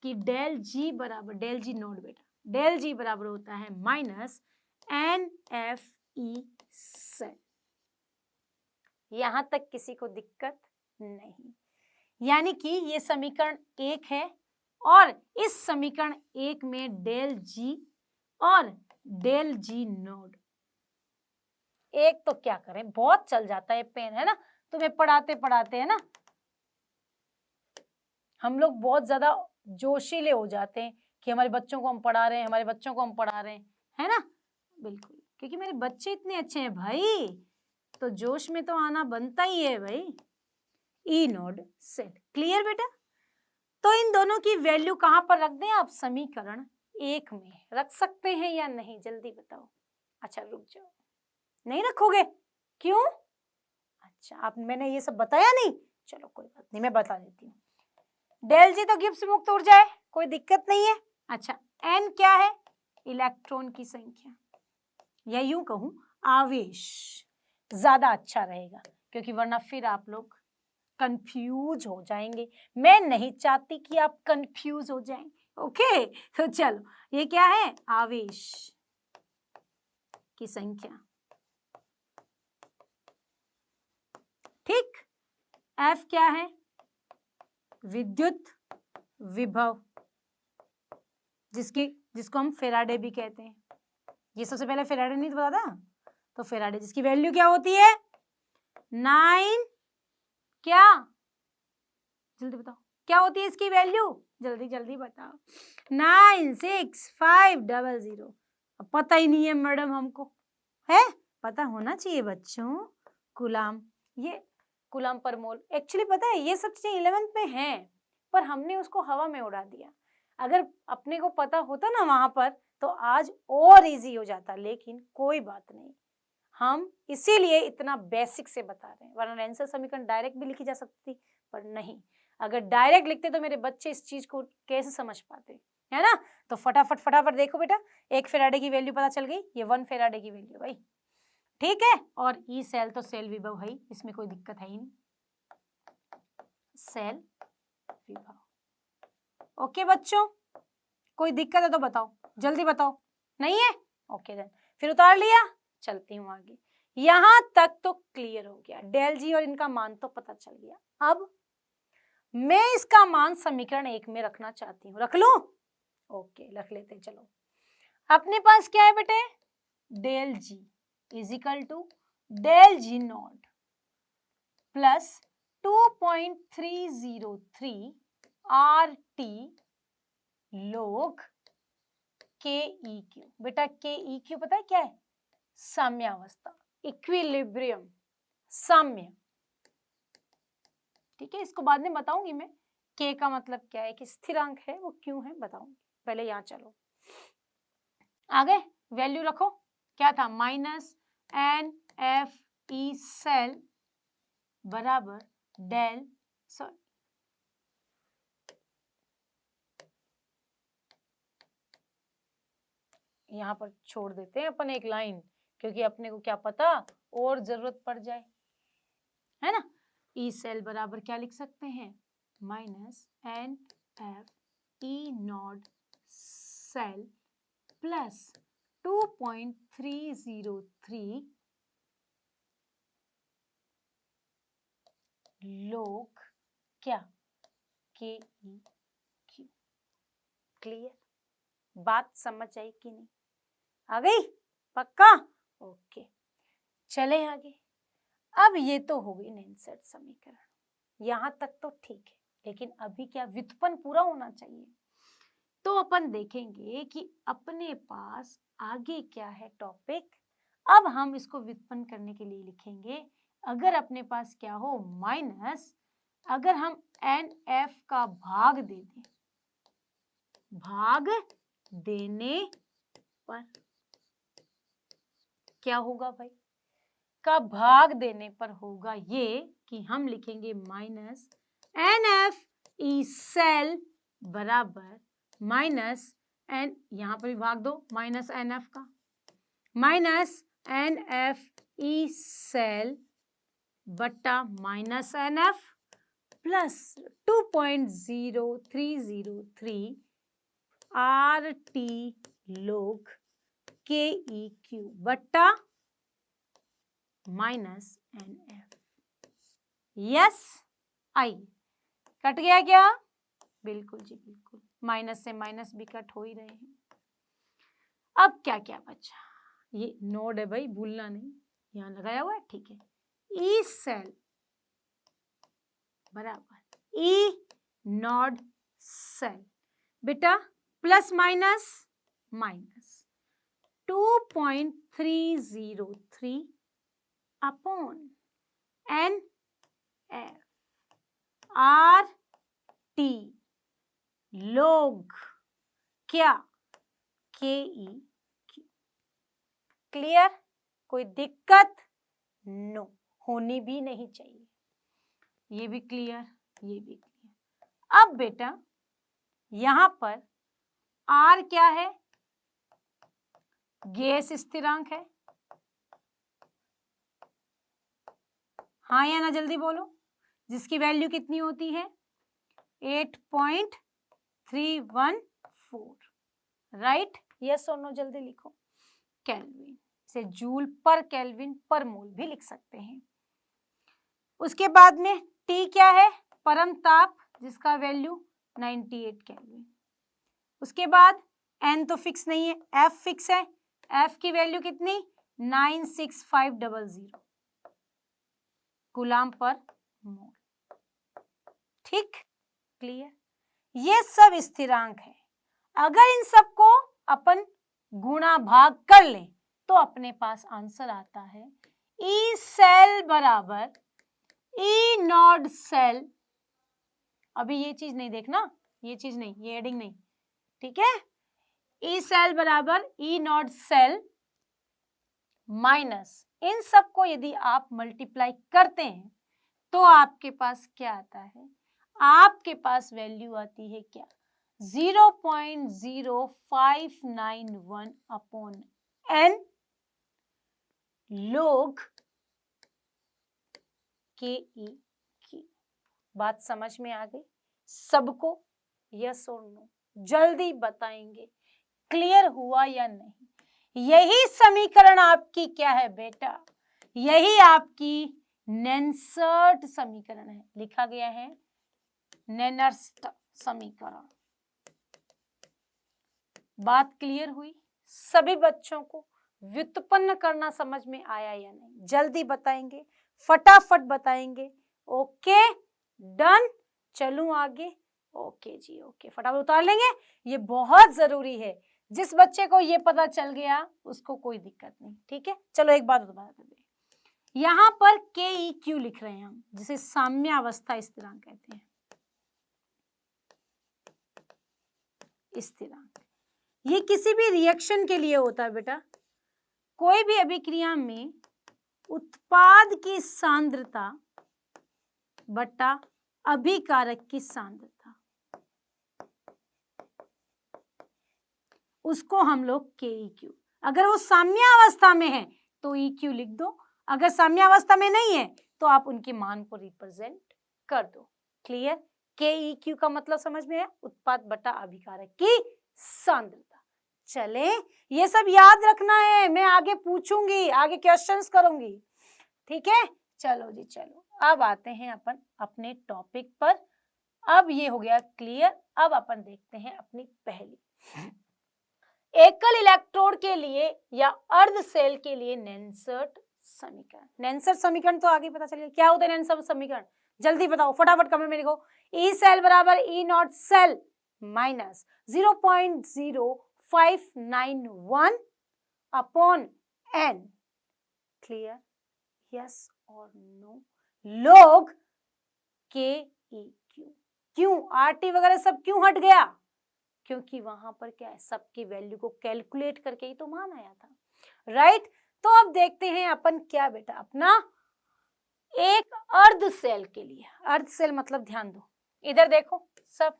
कि डेल जी बराबर, डेल जी नोट बेटा, डेल जी बराबर होता है माइनस NFE सेल। यहां तक किसी को दिक्कत नहीं, यानी कि ये समीकरण 1 है और इस समीकरण 1 में डेल जी और डेल जी नोड, एक तो क्या करें, बहुत चल जाता है पेन, है ना, तुम्हें पढ़ाते पढ़ाते, है ना, हम लोग बहुत ज्यादा जोशीले हो जाते हैं कि हमारे बच्चों को हम पढ़ा रहे हैं, हमारे बच्चों को हम पढ़ा रहे हैं, है ना, बिल्कुल, क्योंकि मेरे बच्चे इतने अच्छे हैं भाई, तो जोश में तो आना बनता ही है भाई। ई नोड सेल, क्लियर बेटा। तो इन दोनों की वैल्यू कहां पर रख दें आप, समीकरण 1 में रख सकते हैं या नहीं, जल्दी बताओ। अच्छा रुक जाओ, नहीं रखोगे, क्यों? अच्छा, आप, मैंने ये सब बताया नहीं, चलो कोई बात नहीं, मैं बता देती हूँ। डेल जी तो गिब्स मुक्त ऊर्जा है, कोई दिक्कत नहीं है। अच्छा, एन क्या है, इलेक्ट्रॉन की संख्या, या यूं कहूं आवेश, ज्यादा अच्छा रहेगा, क्योंकि वरना फिर आप लोग कंफ्यूज हो जाएंगे। मैं नहीं चाहती कि आप कंफ्यूज हो जाएं, ओके। तो चलो, ये क्या है, आवेश की संख्या, ठीक। एफ क्या है, विद्युत विभव, जिसको हम फेराडे भी कहते हैं। ये सबसे पहले फेराडे नहीं पता था, तो फेराडे, जिसकी वैल्यू क्या होती है, 9, क्या, जल्दी बताओ, क्या होती है इसकी वैल्यू, जल्दी जल्दी बताओ, 96500। अब पता ही नहीं है मैडम हमको, है पता होना चाहिए बच्चों। कूलाम, ये कूलाम पर मोल, एक्चुअली पता है ये सब चीजें 11th में हैं, पर हमने उसको हवा में उड़ा दिया। अगर अपने को पता होता ना वहां पर, तो आज और इजी हो जाता, लेकिन कोई बात नहीं, हम इसीलिए इतना बेसिक से बता रहे हैं, वरना आंसर समीकरण डायरेक्ट भी लिखी जा सकती थी, पर नहीं, अगर डायरेक्ट लिखते तो मेरे बच्चे इस चीज को कैसे समझ पाते, है ना। तो फटाफट फटाफट देखो बेटा, 1 फेराडे की वैल्यू पता चल गई, ये 1 फेराडे की वैल्यू भाई, ठीक है। और ई सेल तो सेल विभव है, इसमें कोई दिक्कत है ही नहीं, सेल विभव, ओके बच्चों, कोई दिक्कत है तो बताओ, जल्दी बताओ, नहीं है, ओके देन, फिर उतार लिया, चलती हूँ आगे। यहां तक तो क्लियर हो गया, डेल जी और इनका मान तो पता चल गया। अब मैं इसका मान समीकरण 1 में रखना चाहती हूँ, रख लूं, ओके रख लेते हैं। चलो, अपने पास क्या है बेटे, del G is equal to del G naught plus 2.303 RT log KEQ। बेटा KEQ पता है क्या है, साम्यावस्था, इक्विलिब्रियम, साम्य, ठीक है, इसको बाद में बताऊंगी मैं, K का मतलब क्या है, कि स्थिरांक है, वो क्यों है बताऊंगी, पहले यहाँ चलो आगे। वैल्यू रखो, क्या था, -NFE सेल बराबर डेल, सॉरी यहाँ पर छोड़ देते हैं अपन एक लाइन, क्योंकि अपने को क्या पता और जरूरत पड़ जाए, है ना। ई सेल बराबर क्या लिख सकते हैं, -NFE naught cell plus 2.303 log क्या, KEQ। क्लियर, बात समझ आई कि नहीं, आ गई, पक्का, ओके। चले आगे। अब ये तो हो गई नेनसेट समीकरण, यहां तक तो ठीक है, लेकिन अभी क्या, व्युत्पन्न पूरा होना चाहिए। तो अपन देखेंगे कि अपने पास आगे क्या है टॉपिक। अब हम इसको व्युत्पन्न करने के लिए लिखेंगे, अगर अपने पास क्या हो, माइनस, अगर हम NF का भाग दे दें, भाग देने पर क्या होगा भाई, का भाग देने पर होगा ये कि हम लिखेंगे माइनस NF ई सेल बराबर माइनस एन, यहां पर भी भाग दो माइनस NF का, माइनस NF ई सेल बट्टा minus NF plus 2.0303 RT log KEQ बट्टा minus NF। Yes, I cut गया क्या? बिल्कुल जी बिल्कुल, माइनस से माइनस भी कट हो ही रहे हैं। अब क्या क्या बचा? ये नोड है भाई, भूलना नहीं, यहां लगाया हुआ है, ठीक है। ई सेल बराबर ई नॉड सेल, बेटा plus minus minus 2.303 upon NF RT log क्या KEQ। क्लियर? कोई दिक्कत? नो, होनी भी नहीं चाहिए। ये भी क्लियर, ये भी क्लियर। अब बेटा यहां पर R क्या है? गैस स्थिरांक है, हाँ या ना जल्दी बोलो, जिसकी वैल्यू कितनी होती है? 8.314, राइट? यस और नो जल्दी लिखो। केल्विन से जूल पर केल्विन पर मोल भी लिख सकते हैं। उसके बाद में T क्या है? परम ताप, जिसका वैल्यू 98 केल्विन। उसके बाद N तो फिक्स नहीं है, F फिक्स है, F की वैल्यू कितनी? 96500 कूलाम पर मोल। ठीक, क्लियर? ये सब स्थिरांक है। अगर इन सबको अपन गुणा भाग कर लें तो अपने पास आंसर आता है ई सेल बराबर ई नॉड सेल। अभी ये चीज नहीं देखना, ये चीज नहीं, ये एडिंग नहीं, ठीक है। ई सेल बराबर ई नॉड सेल माइनस इन सबको यदि आप मल्टीप्लाई करते हैं तो आपके पास क्या आता है? आपके पास वैल्यू आती है क्या? 0.0591 अपॉन N log KEQ। बात समझ में आ गई सबको? यस और नो जल्दी बताएंगे, क्लियर हुआ या नहीं? यही समीकरण आपकी क्या है बेटा? यही आपकी नेनर्स्ट समीकरण है, लिखा गया है नेनर्स्ट समीकरण। बात क्लियर हुई? सभी बच्चों को व्युत्पन्न करना समझ में आया या नहीं? जल्दी बताएंगे, फटाफट बताएंगे। ओके डन, चलूं आगे? ओके जी ओके, फटाफट उतार लेंगे, ये बहुत जरूरी है। जिस बच्चे को ये पता चल गया उसको कोई दिक्कत नहीं, ठीक है। चलो एक बात बता दें, यहां पर KEQ लिख रहे हैं हम, जिसे साम्यावस्था स्थिरांक कहते हैं। स्थिरांक ये किसी भी रिएक्शन के लिए होता है बेटा। कोई भी अभिक्रिया में उत्पाद की सांद्रता बटा अभिकारक की सांद्रता, उसको हम लोग KEQ, अगर वो साम्यावस्था में है तो EQ लिख दो, अगर साम्यावस्था में नहीं है तो आप उनके मान को रिप्रेजेंट कर दो। क्लियर? KEQ का मतलब समझ में है? उत्पाद बटा अभिकारक की सांद्रता। चले, ये सब याद रखना है, मैं आगे पूछूंगी, आगे क्वेश्चंस करूंगी, ठीक है। चलो जी चलो, अब आते हैं अपन अपने टॉपिक पर। अब ये हो गया क्लियर। अब अपन देखते हैं अपनी पहली एकल इलेक्ट्रोड के लिए या अर्ध सेल के लिए नेनर्स्ट समीकरण। नेनर्स्ट समीकरण तो आगे पता चलेगा क्या होता है। नेनर्स्ट समीकरण जल्दी बताओ, फटाफट कमेंट में लिखो। ई सेल बराबर E naught cell minus 0.0591 upon N। Clear? Yes और नो? log KEQ। क्यों RT वगैरह सब क्यों हट गया? क्योंकि वहां पर क्या है, सबकी वैल्यू को कैलकुलेट करके ही तो मान आया था, राइट। तो अब देखते हैं अपन क्या बेटा, अपना एक अर्ध सेल के लिए, अर्ध सेल मतलब ध्यान दो, इधर देखो सब,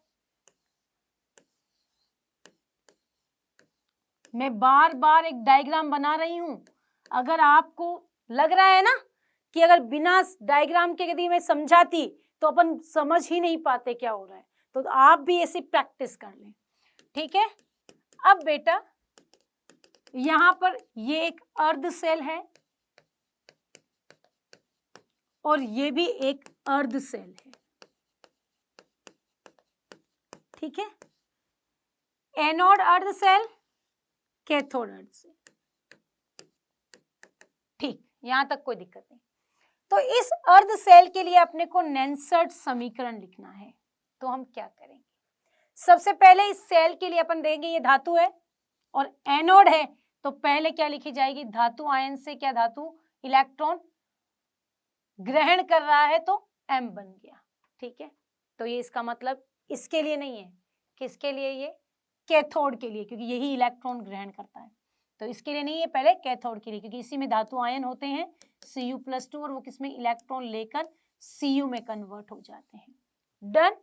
मैं बार बार एक डायग्राम बना रही हूं। अगर आपको लग रहा है ना कि अगर बिना डायग्राम के यदि मैं समझाती तो अपन समझ ही नहीं पाते क्या हो रहा है, तो आप भी ऐसी प्रैक्टिस कर लें, ठीक है। अब बेटा यहां पर ये एक अर्ध सेल है और ये भी एक अर्ध सेल है, ठीक है। एनोड अर्ध सेल, कैथोड अर्ध सेल, ठीक, यहां तक कोई दिक्कत नहीं। तो इस अर्ध सेल के लिए अपने को नेंसर्ट समीकरण लिखना है, तो हम क्या करेंगे, सबसे पहले इस सेल के लिए अपन देंगे, ये धातु है और एनोड है, तो पहले क्या लिखी जाएगी, धातु आयन से क्या धातु इलेक्ट्रॉन ग्रहण कर रहा है तो M बन गया, ठीक है। तो ये इसका मतलब इसके लिए नहीं है, किसके लिए, ये कैथोड के लिए, क्योंकि यही इलेक्ट्रॉन ग्रहण करता है, तो इसके लिए नहीं है, पहले कैथोड के लिए, क्योंकि इसी में धातु आयन होते हैं Cu+2 और वो किसमें इलेक्ट्रॉन लेकर Cu में कन्वर्ट हो जाते हैं। डन।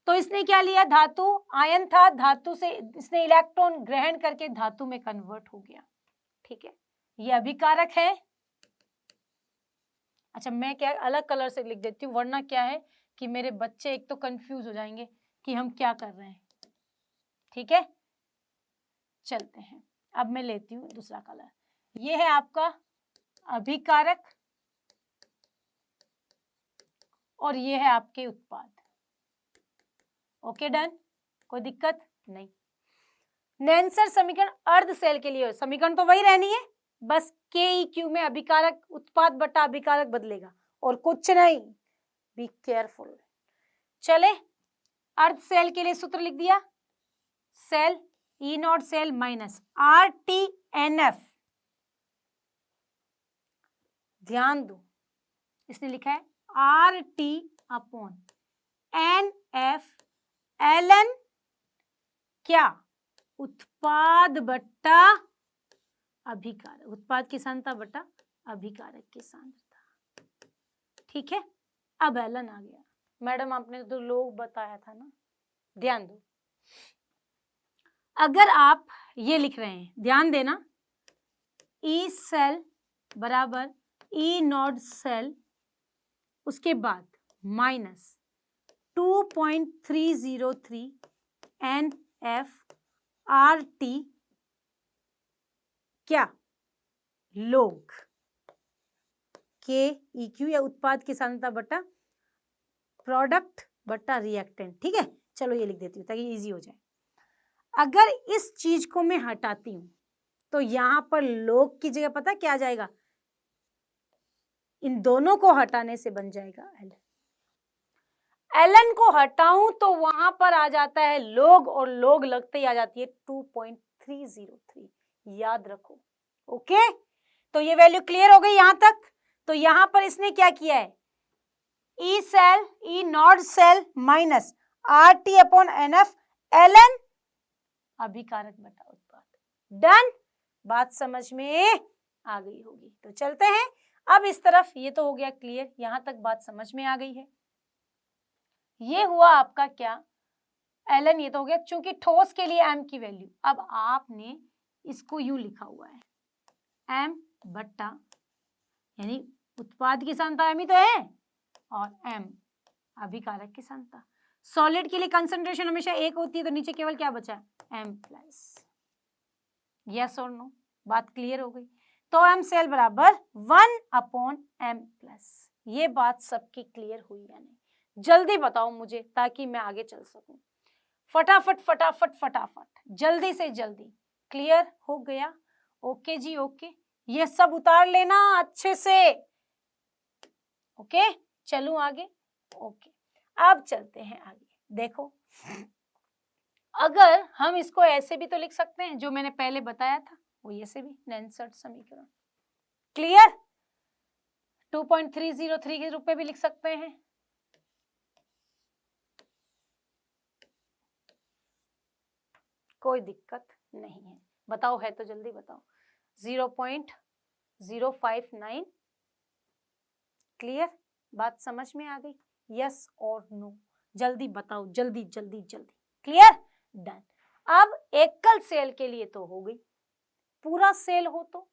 तो इसने क्या लिया, धातु आयन था, धातु से इसने इलेक्ट्रॉन ग्रहण करके धातु में कन्वर्ट हो गया, ठीक है। ये अभिकारक है। अच्छा मैं क्या अलग कलर से लिख देती हूँ, वरना क्या है कि मेरे बच्चे एक तो कंफ्यूज हो जाएंगे कि हम क्या कर रहे हैं, ठीक है। चलते हैं, अब मैं लेती हूँ दूसरा कलर, ये है आपका अभिकारक और ये है आपके उत्पाद। ओके डन, कोई दिक्कत नहीं। नेंसर समीकरण अर्ध सेल के लिए समीकरण तो वही रहनी है, बस KEQ में अभिकारक उत्पाद बटा अभिकारक बदलेगा और कुछ नहीं, बी केयरफुल। चले अर्ध सेल के लिए सूत्र लिख दिया, cell E naught cell minus RTNF, ध्यान दो इसने लिखा है RT/NF ln क्या, उत्पाद बट्टा अभिकारक, उत्पाद की सांद्रता बटा अभिकारक की सांद्रता, ठीक है। अब ln आ गया, मैडम आपने तो लोग बताया था ना, ध्यान दो, अगर आप ये लिख रहे हैं, ध्यान देना, E सेल बराबर E नॉट सेल, उसके बाद माइनस 2.303 NF RT क्या, लोग KEQ या उत्पाद की सांद्रता बटा प्रोडक्ट बटा रिएक्टेंट, ठीक है। चलो ये लिख देती हूँ ताकि इजी हो जाए। अगर इस चीज को मैं हटाती हूं तो यहां पर लोग की जगह पता क्या आ जाएगा, इन दोनों को हटाने से बन जाएगा एलन। एलन को हटाऊं तो वहां पर आ जाता है लोग और लोग लगते ही आ जाती है 2.303, याद रखो। ओके, तो ये वैल्यू क्लियर हो गई यहां तक। तो यहां पर इसने क्या किया है, E cell E naught cell minus RT/NF एलन अभिकारक बटा उत्पाद। डन, बात समझ में आ गई होगी। तो चलते हैं अब इस तरफ, ये तो हो गया क्लियर, यहां तक बात समझ में आ गई है। ये हुआ आपका क्या, एलन, ये तो हो गया, चूंकि ठोस के लिए m की वैल्यू, अब आपने इसको यूं लिखा हुआ है m बट्टा, यानी उत्पाद की सांद्रता m ही तो है और m अभिकारक की सांद्रता। सॉलिड के लिए कंसंट्रेशन हमेशा 1 होती है, तो नीचे केवल क्या बचा, m प्लस। यस और नो, बात क्लियर हो गई। तो m सेल बराबर 1/m प्लस। ये बात सबकी क्लियर हुई या नहीं, जल्दी बताओ मुझे ताकि मैं आगे चल सकूं। फटाफट फटाफट फटाफट, जल्दी से जल्दी, क्लियर हो गया। ओके जी ओके, ये सब उतार लेना अच्छे से। ओके चलूं आगे। ओके अब चलते हैं आगे। देखो अगर हम इसको ऐसे भी तो लिख सकते हैं जो मैंने पहले बताया था, वो ऐसे भी नेंसर्ट समीकरण। क्लियर, 2.303 के रूप में भी लिख सकते हैं। कोई दिक्कत नहीं है, बताओ है तो जल्दी बताओ। 0.303 059। क्लियर? बात समझ में आ गई? यस और नो? जल्दी बताओ, जल्दी जल्दी जल्दी। क्लियर? डन। अब एकल सेल के लिए तो हो गई, पूरा सेल हो तो,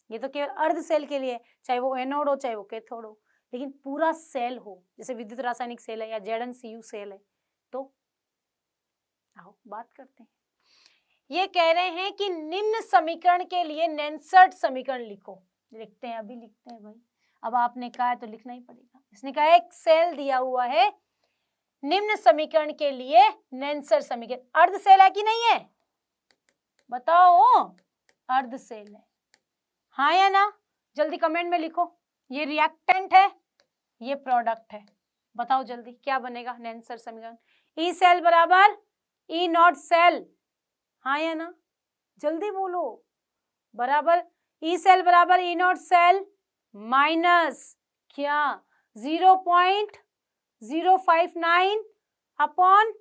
ये तो केवल अर्ध सेल के लिए, चाहे वो एनोड हो चाहे वो कैथोड हो, लेकिन पूरा सेल हो, जैसे विद्युत रासायनिक सेल है या ZnCu सेल है, तो आओ बात करते हैं। ये कह रहे हैं कि निम्न समीकरण के लिए नेंसर्ट समीकरण लिखो। लिखते हैं, अभी लिखते हैं भाई, अब आपने कहा है तो लिखना ही पड़ेगा। इसने कहा एक सेल दिया हुआ है, निम्न समीकरण के लिए नेंसर्ट समीकरण, अर्ध सेल है कि नहीं है बताओ? अर्ध सेल है, हाँ या ना? जल्दी कमेंट में लिखो। ये रिएक्टेंट है, ये प्रोडक्ट है, बताओ जल्दी क्या बनेगा नेंसर्ट समीकरण? ई सेल बराबर ई नॉट सेल, हाँ या ना? जल्दी बोलो। बराबर ई सेल बराबर ई नॉट सेल माइनस क्या 0.059 अपॉन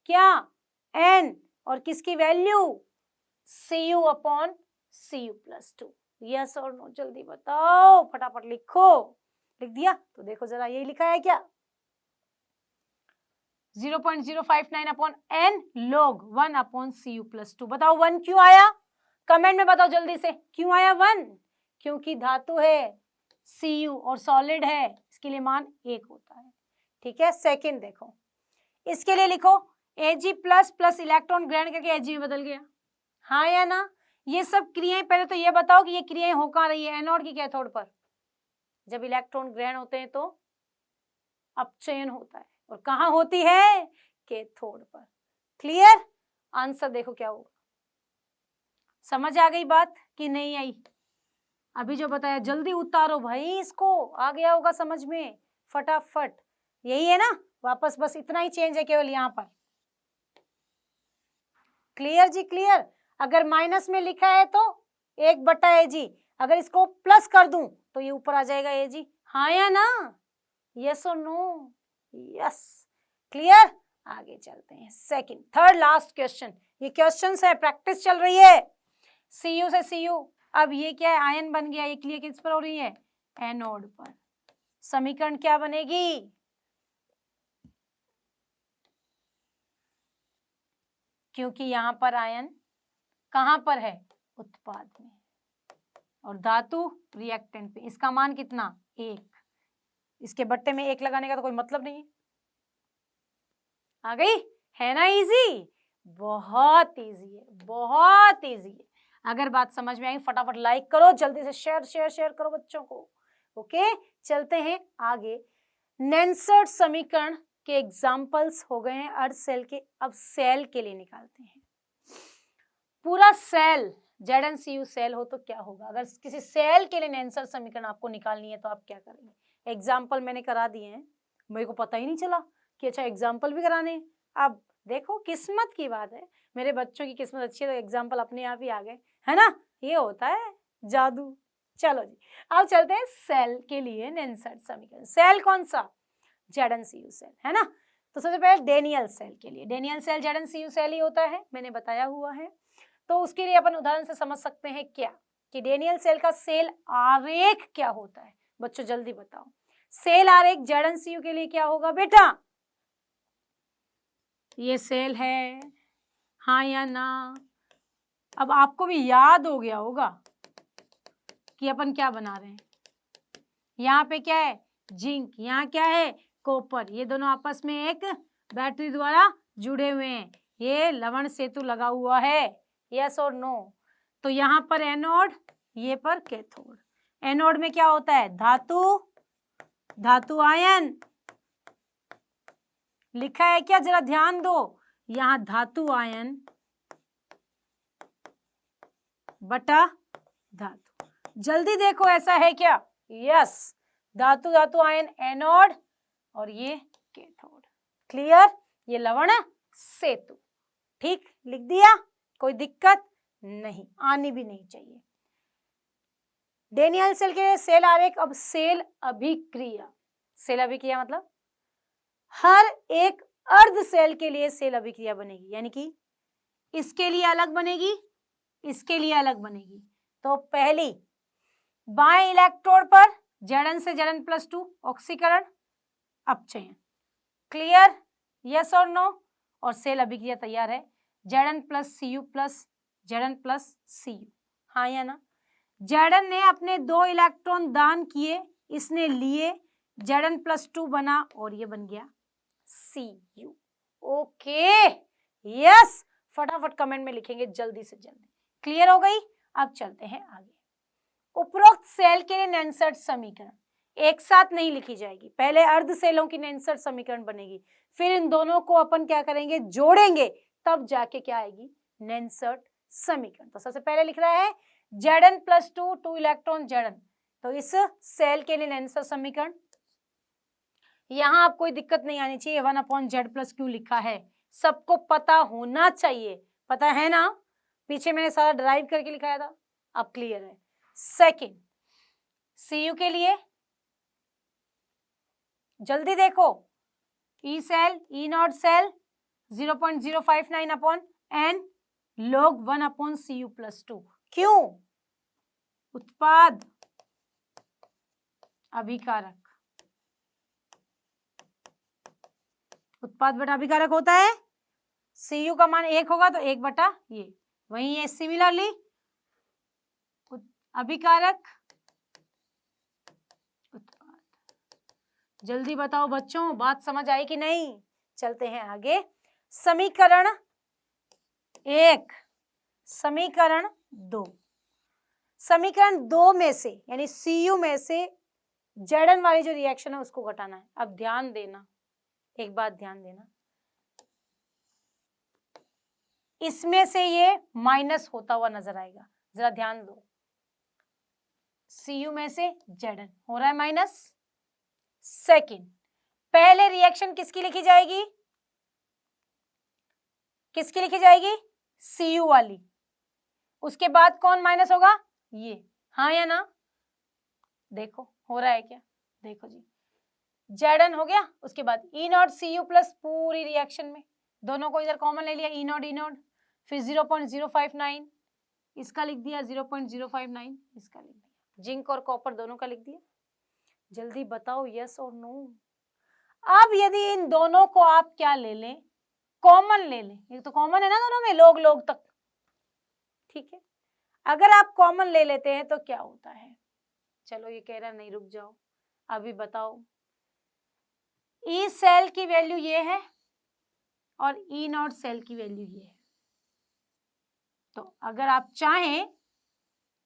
क्या n, और किसकी value? Cu upon Cu plus 2। Yes और नो? जल्दी बताओ, फटाफट लिखो। लिख दिया? तो देखो जरा, यही लिखा है क्या? 0.059 upon n log 1 upon Cu plus 2। बताओ 1 क्यों आया? कमेंट में बताओ जल्दी से, क्यों आया 1? क्योंकि धातु है Cu और सॉलिड है, इसके लिए मान 1 होता है। ठीक है, सेकंड देखो, इसके लिए लिखो Ag प्लस प्लस इलेक्ट्रॉन ग्रहण करके Ag में बदल गया, हाँ या ना? ये सब क्रियाएं, पहले तो ये बताओ कि ये क्रियाएं हो कहाँ रही है, एनोड की कैथोड पर? जब इलेक्ट्रॉन ग्रहण होते हैं तो अपचयन होता है, और कहाँ होती है? कैथोड पर। क्लियर? आंसर देखो क्या होगा। समझ आ गई बात कि नहीं आई? अभी जो बताया जल्दी उतारो भाई इसको, आ गया होगा समझ में फटाफट। यही है ना? वापस बस इतना ही चेंज है केवल यहाँ पर। क्लियर जी? क्लियर? अगर माइनस में लिखा है तो 1/Ag, अगर इसको प्लस कर दूं तो ये ऊपर आ जाएगा Ag, हाँ या ना? यस और नो? यस। क्लियर? आगे चलते हैं, सेकंड थर्ड लास्ट क्वेश्चन। ये क्वेश्चंस है, प्रैक्टिस चल रही है। Cu से Cu, अब ये क्या है? आयन बन गया, ये क्रिया किस पर हो रही है? एनोड पर। समीकरण क्या बनेगी? क्योंकि यहाँ पर आयन कहाँ पर है? उत्पाद में, और धातु रिएक्टेंट पे। इसका मान कितना? 1। इसके बट्टे में 1 लगाने का तो कोई मतलब नहीं है। आ गई? है ना इजी? बहुत इजी है, बहुत इजी है। अगर बात समझ में आई फटाफट लाइक करो, जल्दी से शेयर शेयर शेयर करो बच्चों को। ओके, चलते हैं आगे। नेंसर्ट समीकरण के एग्जाम्पल्स हो गए हैं अर्ध सेल के, अब सेल के लिए निकालते हैं। पूरा सेल ZnCu सेल हो तो क्या होगा? अगर किसी सेल के लिए नेंसर्ट समीकरण आपको निकालनी है तो आप क्या करेंगे? एग्जाम्पल मैंने करा दिए हैं, मेरे को पता ही नहीं चला कि अच्छा एग्जाम्पल भी कराने हैं। अब देखो, किस्मत की बात है, मेरे बच्चों की किस्मत अच्छी है तो एग्जाम्पल अपने आप ही आ गए, है ना? ये होता है जादू। चलो जी, अब चलते हैं सेल के लिए नेंसर्ट समीकरण। सेल कौन सा? ZnCu सेल, है ना? तो सबसे पहले डेनियल सेल के लिए, डेनियल सेल ZnCu सेल ही होता है, मैंने बताया हुआ है। तो उसके लिए अपन उदाहरण से समझ सकते हैं क्या कि डेनियल सेल का सेल आरेख क्या होता है। बच्चों जल्दी बताओ, सेल आरेख ZnCu के लिए क्या होगा बेटा? ये सेल है, हाँ या ना? अब आपको भी याद हो गया होगा कि अपन क्या बना रहे हैं। यहाँ पे क्या है? जिंक, यहाँ क्या है? कॉपर। ये दोनों आपस में एक बैटरी द्वारा जुड़े हुए हैं, ये लवण सेतु लगा हुआ है। यस और नो? तो यहाँ पर एनोड, ये पर कैथोड। एनोड में क्या होता है? धातु, धातु आयन लिखा है क्या? जरा ध्यान दो, यहाँ धातु आयन बटा धातु। जल्दी देखो, ऐसा है क्या? यस, धातु धातु आयन एनोड और ये कैथोड। क्लियर? ये लवण सेतु। ठीक, लिख दिया? कोई दिक्कत नहीं, आनी भी नहीं चाहिए। डेनियल सेल के सेल आरेख। अब सेल अभिक्रिया। सेल अभिक्रिया मतलब हर एक अर्ध सेल के लिए सेल अभिक्रिया बनेगी, यानी कि इसके लिए अलग बनेगी, इसके लिए अलग बनेगी। तो पहली बाएं इलेक्ट्रोड पर Zn से Zn+2 ऑक्सीकरण अपचयन। क्लियर, यस और नो? और सेल अभिक्रिया तैयार है, Zn+Cu प्लस Zn+Cu, हाँ या ना? Zn ने अपने 2 इलेक्ट्रॉन दान किए, इसने लिए, Zn+2 बना और ये बन गया Cu। ओके, यस, फटाफट कमेंट में लिखेंगे जल्दी से जल्दी। क्लियर हो गई? अब चलते हैं आगे। उपरोक्त सेल के लिए नेंसर्ट समीकरण एक साथ नहीं लिखी जाएगी, पहले अर्ध सेलों की नेंसर्ट समीकरण बनेगी, फिर इन दोनों को अपन क्या करेंगे, जोड़ेंगे, तब जाके क्या आएगी, नेंसर्ट समीकरण। तो सबसे पहले लिख रहा है Zn+2 2 इलेक्ट्रॉन Zn, तो इस सेल के लिए नेंसर्ट समीकरण, यहां आप कोई दिक्कत नहीं आनी चाहिए, 1/Z+Q लिखा है, सबको पता होना चाहिए, पता है ना? पीछे मैंने सारा ड्राइव करके लिखाया था, अब क्लियर है। सेकेंड, Cu के लिए जल्दी देखो, E cell, E naught cell 0.059/n log 1/Cu+2। क्यों? उत्पाद अभिकारक, उत्पाद बटा अभिकारक होता है, Cu का मान 1 होगा तो 1 बटा ये, वही है सिमिलरली अभिकारक उत्पाद। जल्दी बताओ बच्चों, बात समझ आई कि नहीं? चलते हैं आगे। समीकरण 1, समीकरण 2, समीकरण 2 में से यानी Cu में से Zn वाली जो रिएक्शन है उसको घटाना है। अब ध्यान देना, एक बात ध्यान देना, इसमें से ये माइनस होता हुआ नजर आएगा, जरा ध्यान दो। Cu में से Zn हो रहा है माइनस। सेकेंड, पहले रिएक्शन किसकी लिखी जाएगी, किसकी लिखी जाएगी, Cu वाली, उसके बाद कौन माइनस होगा, ये, हाँ या ना? देखो हो रहा है क्या, देखो जी, Zn हो गया, उसके बाद E नॉट Cu प्लस पूरी रिएक्शन में दोनों को इधर कॉमन ले लिया, E नॉट, फिर 0.059 इसका लिख दिया, 0.059 इसका लिख दिया, जिंक और कॉपर दोनों का लिख दिया। जल्दी बताओ यस और नो। अब यदि इन दोनों को आप क्या ले लें, कॉमन ले लें, ये तो कॉमन है ना दोनों में, लोग तक, ठीक है, अगर आप कॉमन ले लेते हैं तो क्या होता है, चलो ये कह रहा नहीं, रुक जाओ, अभी बताओ। ई सेल की वैल्यू ये है और ई नॉट सेल की वैल्यू ये है, तो अगर आप चाहें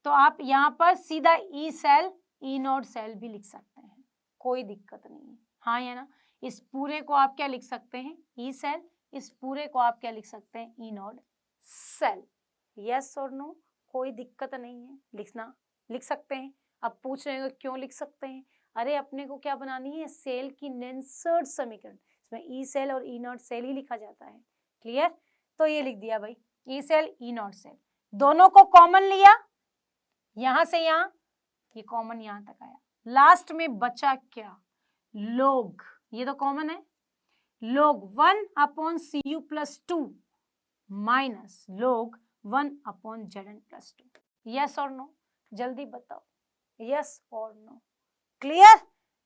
तो आप यहां पर सीधा E cell E naught cell भी लिख सकते हैं, कोई दिक्कत नहीं है, हाँ या ना? इस पूरे को आप क्या लिख सकते हैं, ई सेल, इस पूरे को आप क्या लिख सकते हैं, ई नॉट सेल। यस और नो? कोई दिक्कत नहीं है, लिख सकते हैं। अब पूछ रहे हो क्यों लिख सकते हैं, अरे अपने को क्या बनानी है, सेल की नेंसर्ट समीकरण, इसमें ई सेल और ई नॉट सेल ही लिखा जाता है। क्लियर? तो ये लिख दिया भाई, E cell E naught cell, दोनों को कॉमन लिया, यहां से यहां, ये कॉमन यहां तक आया, लास्ट में बचा क्या, लोग, ये तो कॉमन है, लोग 1/Cu+2 माइनस लोग 1/Zn+2। यस और नो? जल्दी बताओ, यस और नो? क्लियर?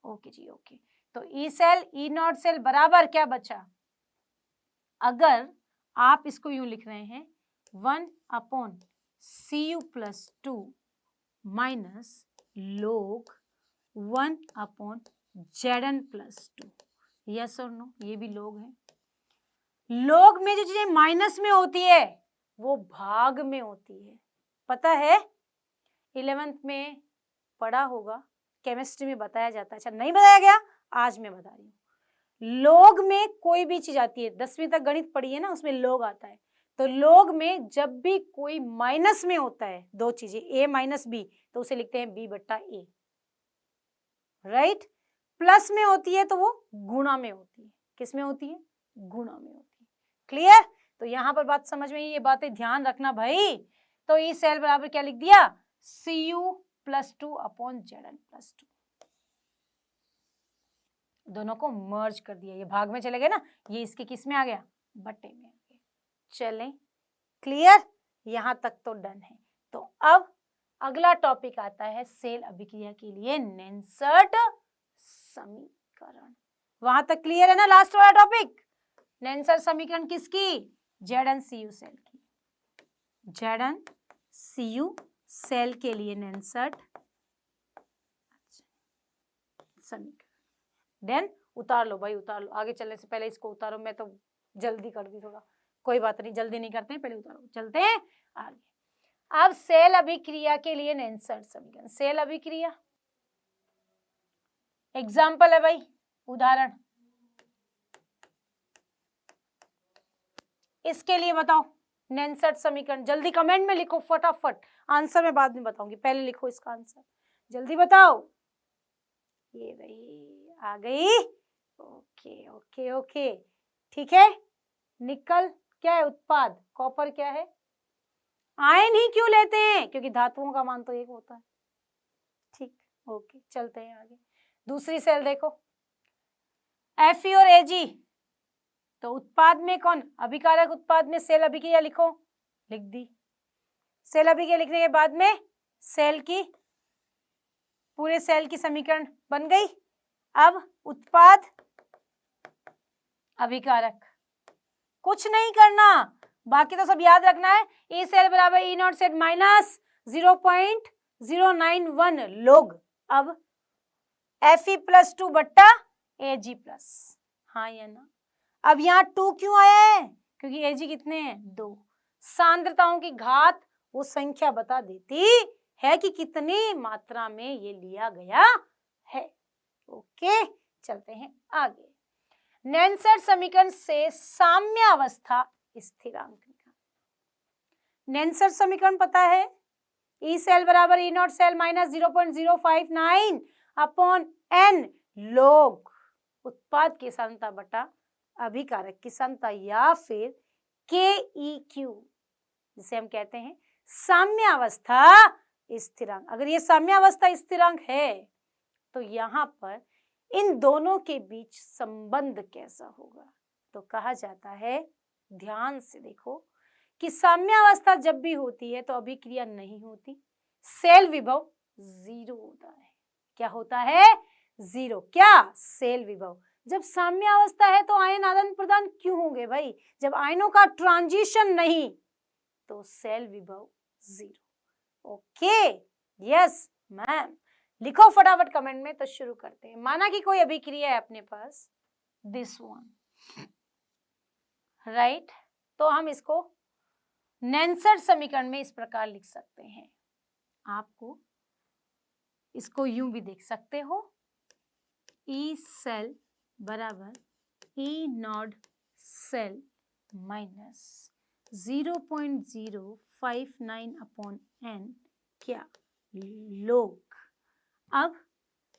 ओके जी, ओके। तो E cell E naught cell बराबर क्या बचा, अगर आप इसको यूं लिख रहे हैं 1/Cu+2 माइनस लोग 1/Zn+2। यस और नो? ये भी लोग है, लोग में जो चीजें माइनस में होती है वो भाग में होती है, पता है, 11th में पढ़ा होगा, केमिस्ट्री में बताया जाता है, अच्छा नहीं बताया गया, आज मैं बता रही हूँ। लोग में कोई भी चीज आती है, 10वीं तक गणित पढ़ी है ना, उसमें लोग आता है, तो लोग में जब भी कोई माइनस में होता है, दो चीजें a माइनस बी, तो उसे लिखते हैं b/a, राइट? प्लस में होती है तो वो गुणा में होती है, किस में होती है, गुणा में होती है। क्लियर? तो यहां पर बात समझ में, ये बातें ध्यान रखना भाई। तो ई सेल बराबर क्या लिख दिया, Cu+2/Zn+2, दोनों को मर्ज कर दिया, ये भाग में चले गए ना, ये इसके किस में आ गया, बट्टे में आ गया। चलें, क्लियर? यहां तक तो डन है। तो अब अगला टॉपिक आता है सेल अभिक्रिया के लिए नेंसर्ट समीकरण। वहां तक क्लियर है ना? लास्ट वाला टॉपिक नेंसर्ट समीकरण किसकी? ZnCu सेल की। ZnCu सेल के लिए नेंसर्ट समीकरण। देन उतार लो भाई, उतार लो। आगे चलने से पहले इसको उतारो। मैं तो जल्दी कर दी थोड़ा, कोई बात नहीं, जल्दी नहीं करते हैं, पहले उतारो। चलते हैं आगे। अब सेल अभिक्रिया के लिए नेंसर्ट समीकरण। सेल अभिक्रिया एग्जाम्पल है भाई, उदाहरण। इसके लिए बताओ नेंसर्ट समीकरण। जल्दी कमेंट में लिखो फटाफट, आंसर मैं बाद में बताऊंगी, पहले लिखो इसका आंसर, जल्दी बताओ। ये रही, आ गई। ओके ओके ओके, ठीक है। निकल क्या है? उत्पाद। कॉपर क्या है? आयन ही क्यों लेते हैं? क्योंकि धातुओं का मान तो एक होता है। ठीक, ओके, चलते हैं आगे। दूसरी सेल देखो, Fe और Ag। तो उत्पाद में कौन? अभिकारक उत्पाद में सेल अभिक्रिया लिखो, लिख दी। सेल अभिक्रिया लिखने के बाद में सेल की, पूरे सेल की समीकरण बन गई। अब उत्पाद अभिकारक, कुछ नहीं करना, बाकी तो सब याद रखना है। E सेल बराबर E नॉट सेट माइनस 0.091 लोग। अब Fe प्लस 2 बट्टा Ag प्लस, हाँ या ना? अब यहाँ 2 क्यों आया है? क्योंकि Ag कितने हैं? 2। सांद्रताओं की घात वो संख्या बता देती है कि कितनी मात्रा में ये लिया गया है। ओके, चलते हैं आगे। नेंसर्ट समीकरण से साम्यावस्था स्थिरांक निकालना। नेंसर्ट समीकरण पता है, E सेल बराबर E naught cell minus 0.059 upon n log उत्पाद की सांद्रता बटा अभिकारक की सांद्रता, या फिर KEQ, जिसे हम कहते हैं साम्यावस्था स्थिरांक। अगर ये साम्यावस्था स्थिरांक है तो यहाँ पर इन दोनों के बीच संबंध कैसा होगा? तो कहा जाता है, ध्यान से देखो, कि साम्यावस्था जब भी होती है तो अभिक्रिया नहीं होती, सेल विभव 0 होता है। क्या होता है? 0। क्या? सेल विभव। जब साम्यावस्था है तो आयन आदान प्रदान क्यों होंगे भाई? जब आयनों का ट्रांजिशन नहीं, तो सेल विभव 0। ओके, यस मैम, लिखो फटाफट कमेंट में। तो शुरू करते हैं। माना कि कोई अभिक्रिया है अपने पास, दिस वन, राइट। तो हम इसको नेंसर्ट समीकरण में इस प्रकार लिख सकते हैं। आपको इसको यूं भी देख सकते हो, E सेल बराबर E naught cell minus 0.059 upon n क्या? लोग। अब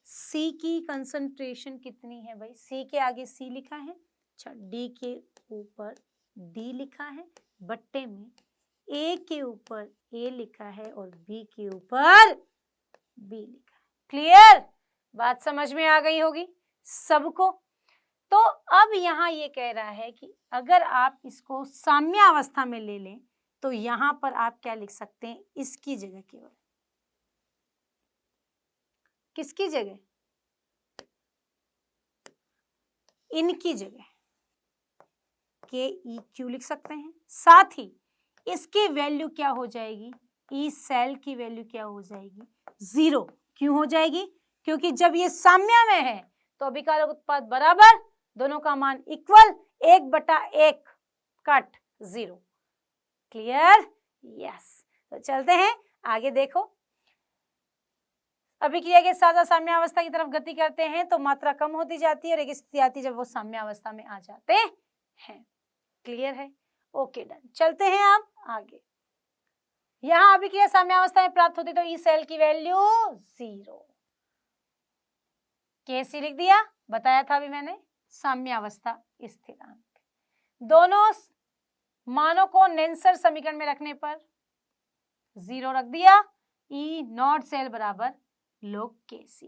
C की कंसंट्रेशन कितनी है भाई? C के आगे C लिखा है, अच्छा, D के ऊपर D लिखा है, बट्टे में A के ऊपर A लिखा है और B के ऊपर B लिखा है। क्लियर? बात समझ में आ गई होगी सबको। तो अब यहाँ ये कह रहा है कि अगर आप इसको साम्यावस्था में ले लें तो यहाँ पर आप क्या लिख सकते हैं? इसकी जगह केवल, किसकी जगह? इनकी जगह KEQ लिख सकते हैं। साथ ही इसकी वैल्यू क्या हो जाएगी? E सेल की वैल्यू क्या हो जाएगी? 0। क्यों हो जाएगी? क्योंकि जब ये साम्य में है तो अभिकारक उत्पाद बराबर, दोनों का मान इक्वल, 1/1 कट 0। क्लियर? यस। तो चलते हैं आगे। देखो, अभिक्रिया के साथ साम्यावस्था की तरफ गति करते हैं तो मात्रा कम होती जाती है और एक स्थिति आती है जब वो साम्यावस्था में आ जाते हैं। क्लियर है? Okay, done. चलते हैं अब आगे। यहाँ अभिक्रिया साम्यावस्था में प्राप्त होती तो ई सेल की वैल्यू 0। कैसे लिख दिया? बताया था अभी मैंने, साम्यावस्था स्थिरांक। दोनों मानों को नेंसर्ट समीकरण में रखने पर 0 रख दिया। ई नॉट सेल बराबर log Kc।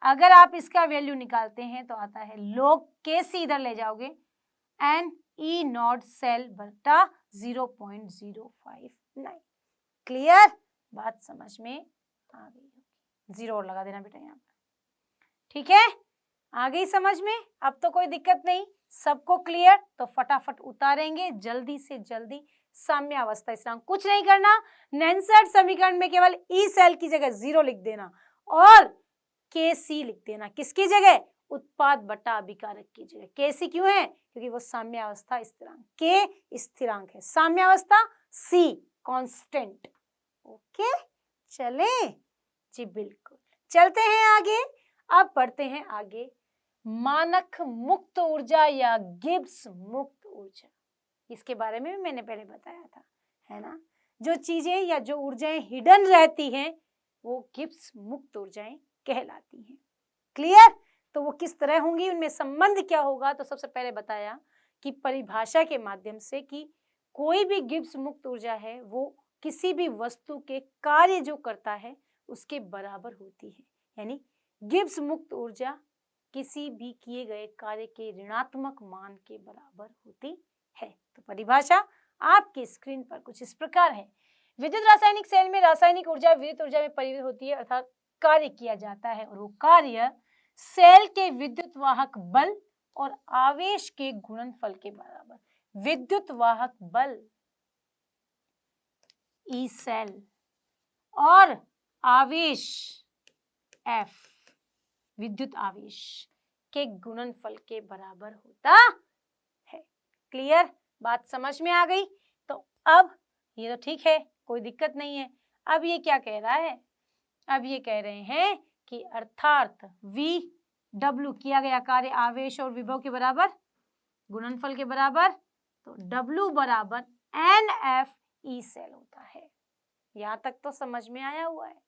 अगर आप इसका वैल्यू निकालते हैं तो आता है log Kc, इधर ले जाओगे, एन ई नॉट सेल बटा 0.059। क्लियर? बात समझ में आ गई होगी। 0 और लगा देना बेटा यहाँ पर, ठीक है, आ गई समझ में। अब तो कोई दिक्कत नहीं, सबको क्लियर। तो फटाफट उतारेंगे जल्दी से जल्दी साम्यावस्था स्थिरांक। कुछ नहीं करना, नेंसर्ट समीकरण में केवल ई सेल की जगह 0 लिख देना और केसी लिख देना। किसकी जगह? उत्पाद बटा अभिकारक की जगह। केसी क्यों है? क्योंकि वो साम्यावस्था स्थिरांक, के स्थिरांक है, साम्यावस्था सी कांस्टेंट। ओके, चले जी, बिल्कुल चलते हैं आगे। अब बढ़ते हैं आगे, मानक मुक्त ऊर्जा या गिब्स मुक्त ऊर्जा, इसके बारे में भी मैंने पहले बताया था, है ना। जो चीजें या जो ऊर्जाएं हिडन रहती हैं वो गिब्स मुक्त ऊर्जाएं कहलाती हैं। क्लियर? तो वो किस तरह होंगी, उनमें संबंध क्या होगा? तो सबसे पहले बताया कि परिभाषा के माध्यम से कि कोई भी गिब्स मुक्त ऊर्जा है वो किसी भी वस्तु के कार्य जो करता है उसके बराबर होती है। यानी गिब्स मुक्त ऊर्जा किसी भी किए गए कार्य के ऋणात्मक मान के बराबर होती है। तो परिभाषा आपकी स्क्रीन पर कुछ इस प्रकार है। विद्युत रासायनिक सेल में रासायनिक ऊर्जा विद्युत ऊर्जा में परिवर्तित होती है, अर्थात कार्य किया जाता है और वो कार्य सेल के विद्युत वाहक बल और आवेश के गुणनफल के बराबर। विद्युत वाहक बल ई सेल और आवेश एफ, विद्युत आवेश के गुणनफल के बराबर होता है। क्लियर? बात समझ में आ गई? तो अब ये तो ठीक है, कोई दिक्कत नहीं है। अब ये क्या कह रहा है? अब ये कह रहे हैं कि अर्थात V W किया गया कार्य आवेश और विभव के बराबर, गुणनफल के बराबर, तो W बराबर NF E सेल होता है। यहाँ तक तो समझ में आया हुआ है।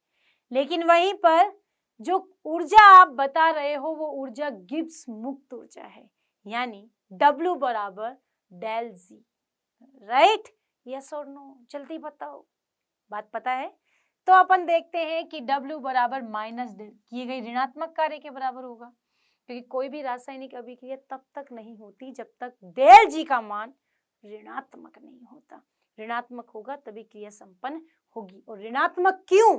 लेकिन वहीं पर जो ऊर्जा आप बता रहे हो वो ऊर्जा गिब्स मुक्त ऊर्जा है, यानी W बराबर डेल जी। राइट? यस और नो? जल्दी बताओ, बात पता है? तो अपन देखते हैं कि W बराबर माइनस डेल किए गए ऋणात्मक कार्य के बराबर होगा, क्योंकि कोई भी रासायनिक अभिक्रिया तब तक नहीं होती जब तक डेल जी का मान ऋणात्मक नहीं होता। ऋणात्मक होगा तभी क्रिया संपन्न होगी। और ऋणात्मक क्यों?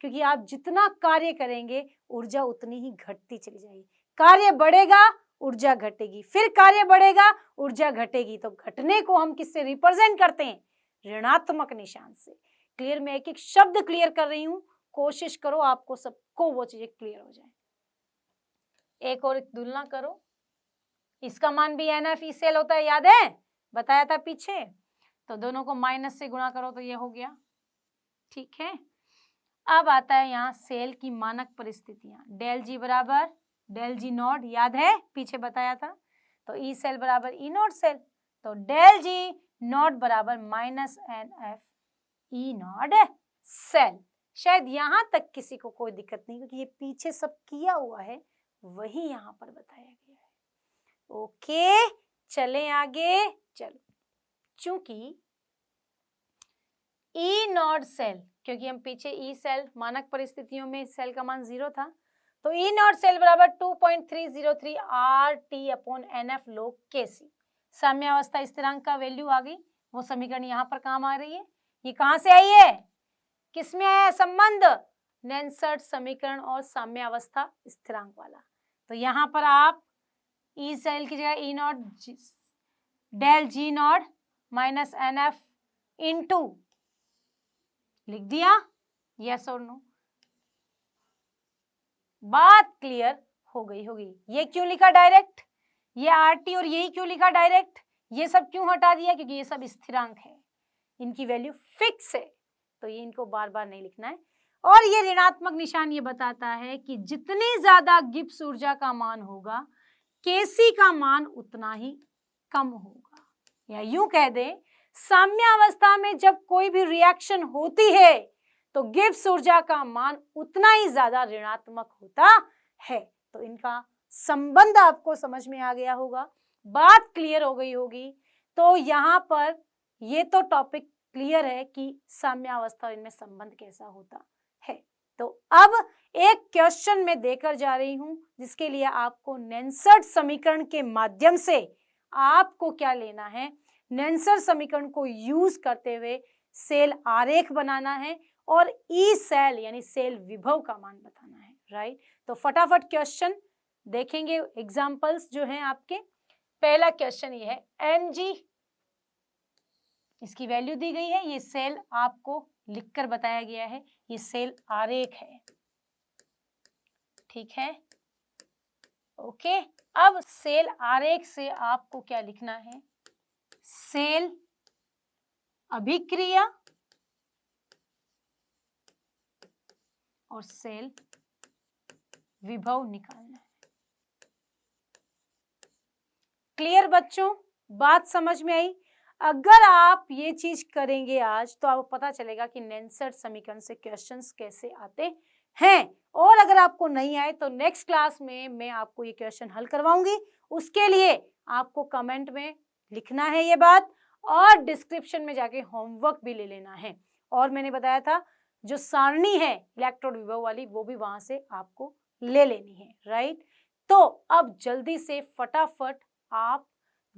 क्योंकि आप जितना कार्य करेंगे ऊर्जा उतनी ही घटती चली जाएगी। कार्य बढ़ेगा ऊर्जा घटेगी, फिर कार्य बढ़ेगा ऊर्जा घटेगी। तो घटने को हम किससे रिप्रेजेंट करते हैं? ऋणात्मक निशान से। क्लियर? मैं एक एक शब्द क्लियर कर रही हूं, कोशिश करो आपको सबको वो चीजें क्लियर हो जाए। एक और तुलना करो, इसका मान भी NF E सेल होता है, याद है? बताया था पीछे। तो दोनों को माइनस से गुणा करो तो ये हो गया, ठीक है। अब आता है यहाँ सेल की मानक परिस्थितियां। डेल जी बराबर डेल जी नॉट, याद है पीछे बताया था। तो ई सेल बराबर ई नॉट सेल, तो डेल जी नॉट बराबर minus NF E naught cell. शायद यहाँ तक किसी को कोई दिक्कत नहीं, क्योंकि ये पीछे सब किया हुआ है वही यहाँ पर बताया गया है। ओके, चलें आगे। चलो, चूंकि ई नॉट सेल, क्योंकि हम पीछे ई सेल मानक परिस्थितियों में सेल का मान 0 था, तो ई नॉट सेल बराबर 2.303 RT upon NF log Kc। साम्यावस्था स्थिरांक का वैल्यू आ गई, वो समीकरण यहाँ पर काम आ रही है। ये कहाँ से आई है? किसमें आया संबंध? नेंसर्ट समीकरण और साम्यावस्था स्थिरांक वाला। तो यहाँ पर आप ई सेल की जगह E naught del G naught minus NF into लिख दिया, यस और नो? बात क्लियर हो गई होगी। ये क्यों लिखा डायरेक्ट, ये RT और यही क्यों लिखा डायरेक्ट, ये सब क्यों हटा दिया? क्योंकि ये सब स्थिरांक है, इनकी वैल्यू फिक्स है, तो ये इनको बार बार नहीं लिखना है। और ये ऋणात्मक निशान ये बताता है कि जितनी ज्यादा गिब्स ऊर्जा का मान होगा केसी का मान उतना ही कम होगा। या यूं कह दें, साम्यावस्था में जब कोई भी रिएक्शन होती है तो गिब्स ऊर्जा का मान उतना ही ज्यादा ऋणात्मक होता है। तो इनका संबंध आपको समझ में आ गया होगा, बात क्लियर हो गई होगी। तो यहाँ पर ये तो टॉपिक क्लियर है कि साम्यावस्था और इनमें संबंध कैसा होता है। तो अब एक क्वेश्चन में देकर जा रही हूं, जिसके लिए आपको नेंसर्ट समीकरण के माध्यम से आपको क्या लेना है, नेंसर्ट समीकरण को यूज करते हुए सेल आरेख बनाना है और ई सेल यानी सेल विभव का मान बताना है, राइट। तो फटाफट क्वेश्चन देखेंगे, एग्जाम्पल्स जो हैं आपके। पहला क्वेश्चन ये है mg, इसकी वैल्यू दी गई है, ये सेल आपको लिखकर बताया गया है, ये सेल आरेख है, ठीक है, ओके। अब सेल आरेख से आपको क्या लिखना है, सेल अभिक्रिया और सेल विभव निकालना है। क्लियर बच्चों, बात समझ में आई? अगर आप ये चीज करेंगे आज तो आपको पता चलेगा कि नेंसर समीकरण से क्वेश्चंस कैसे आते हैं। और अगर आपको नहीं आए तो नेक्स्ट क्लास में मैं आपको ये क्वेश्चन हल करवाऊंगी। उसके लिए आपको कमेंट में लिखना है ये बात, और डिस्क्रिप्शन में जाके होमवर्क भी ले लेना है। और मैंने बताया था जो सारणी है इलेक्ट्रोड विभव वाली वो भी वहां से आपको ले लेनी है, राइट। तो अब जल्दी से फटाफट आप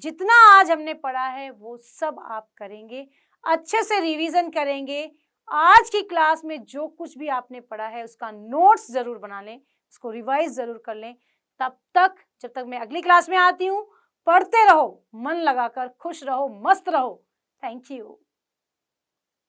जितना आज हमने पढ़ा है वो सब आप करेंगे, अच्छे से रिवीजन करेंगे। आज की क्लास में जो कुछ भी आपने पढ़ा है उसका नोट्स जरूर बना लें, उसको रिवाइज जरूर कर लें। तब तक जब तक मैं अगली क्लास में आती हूँ, पढ़ते रहो, मन लगाकर, खुश रहो, मस्त रहो। Thank you.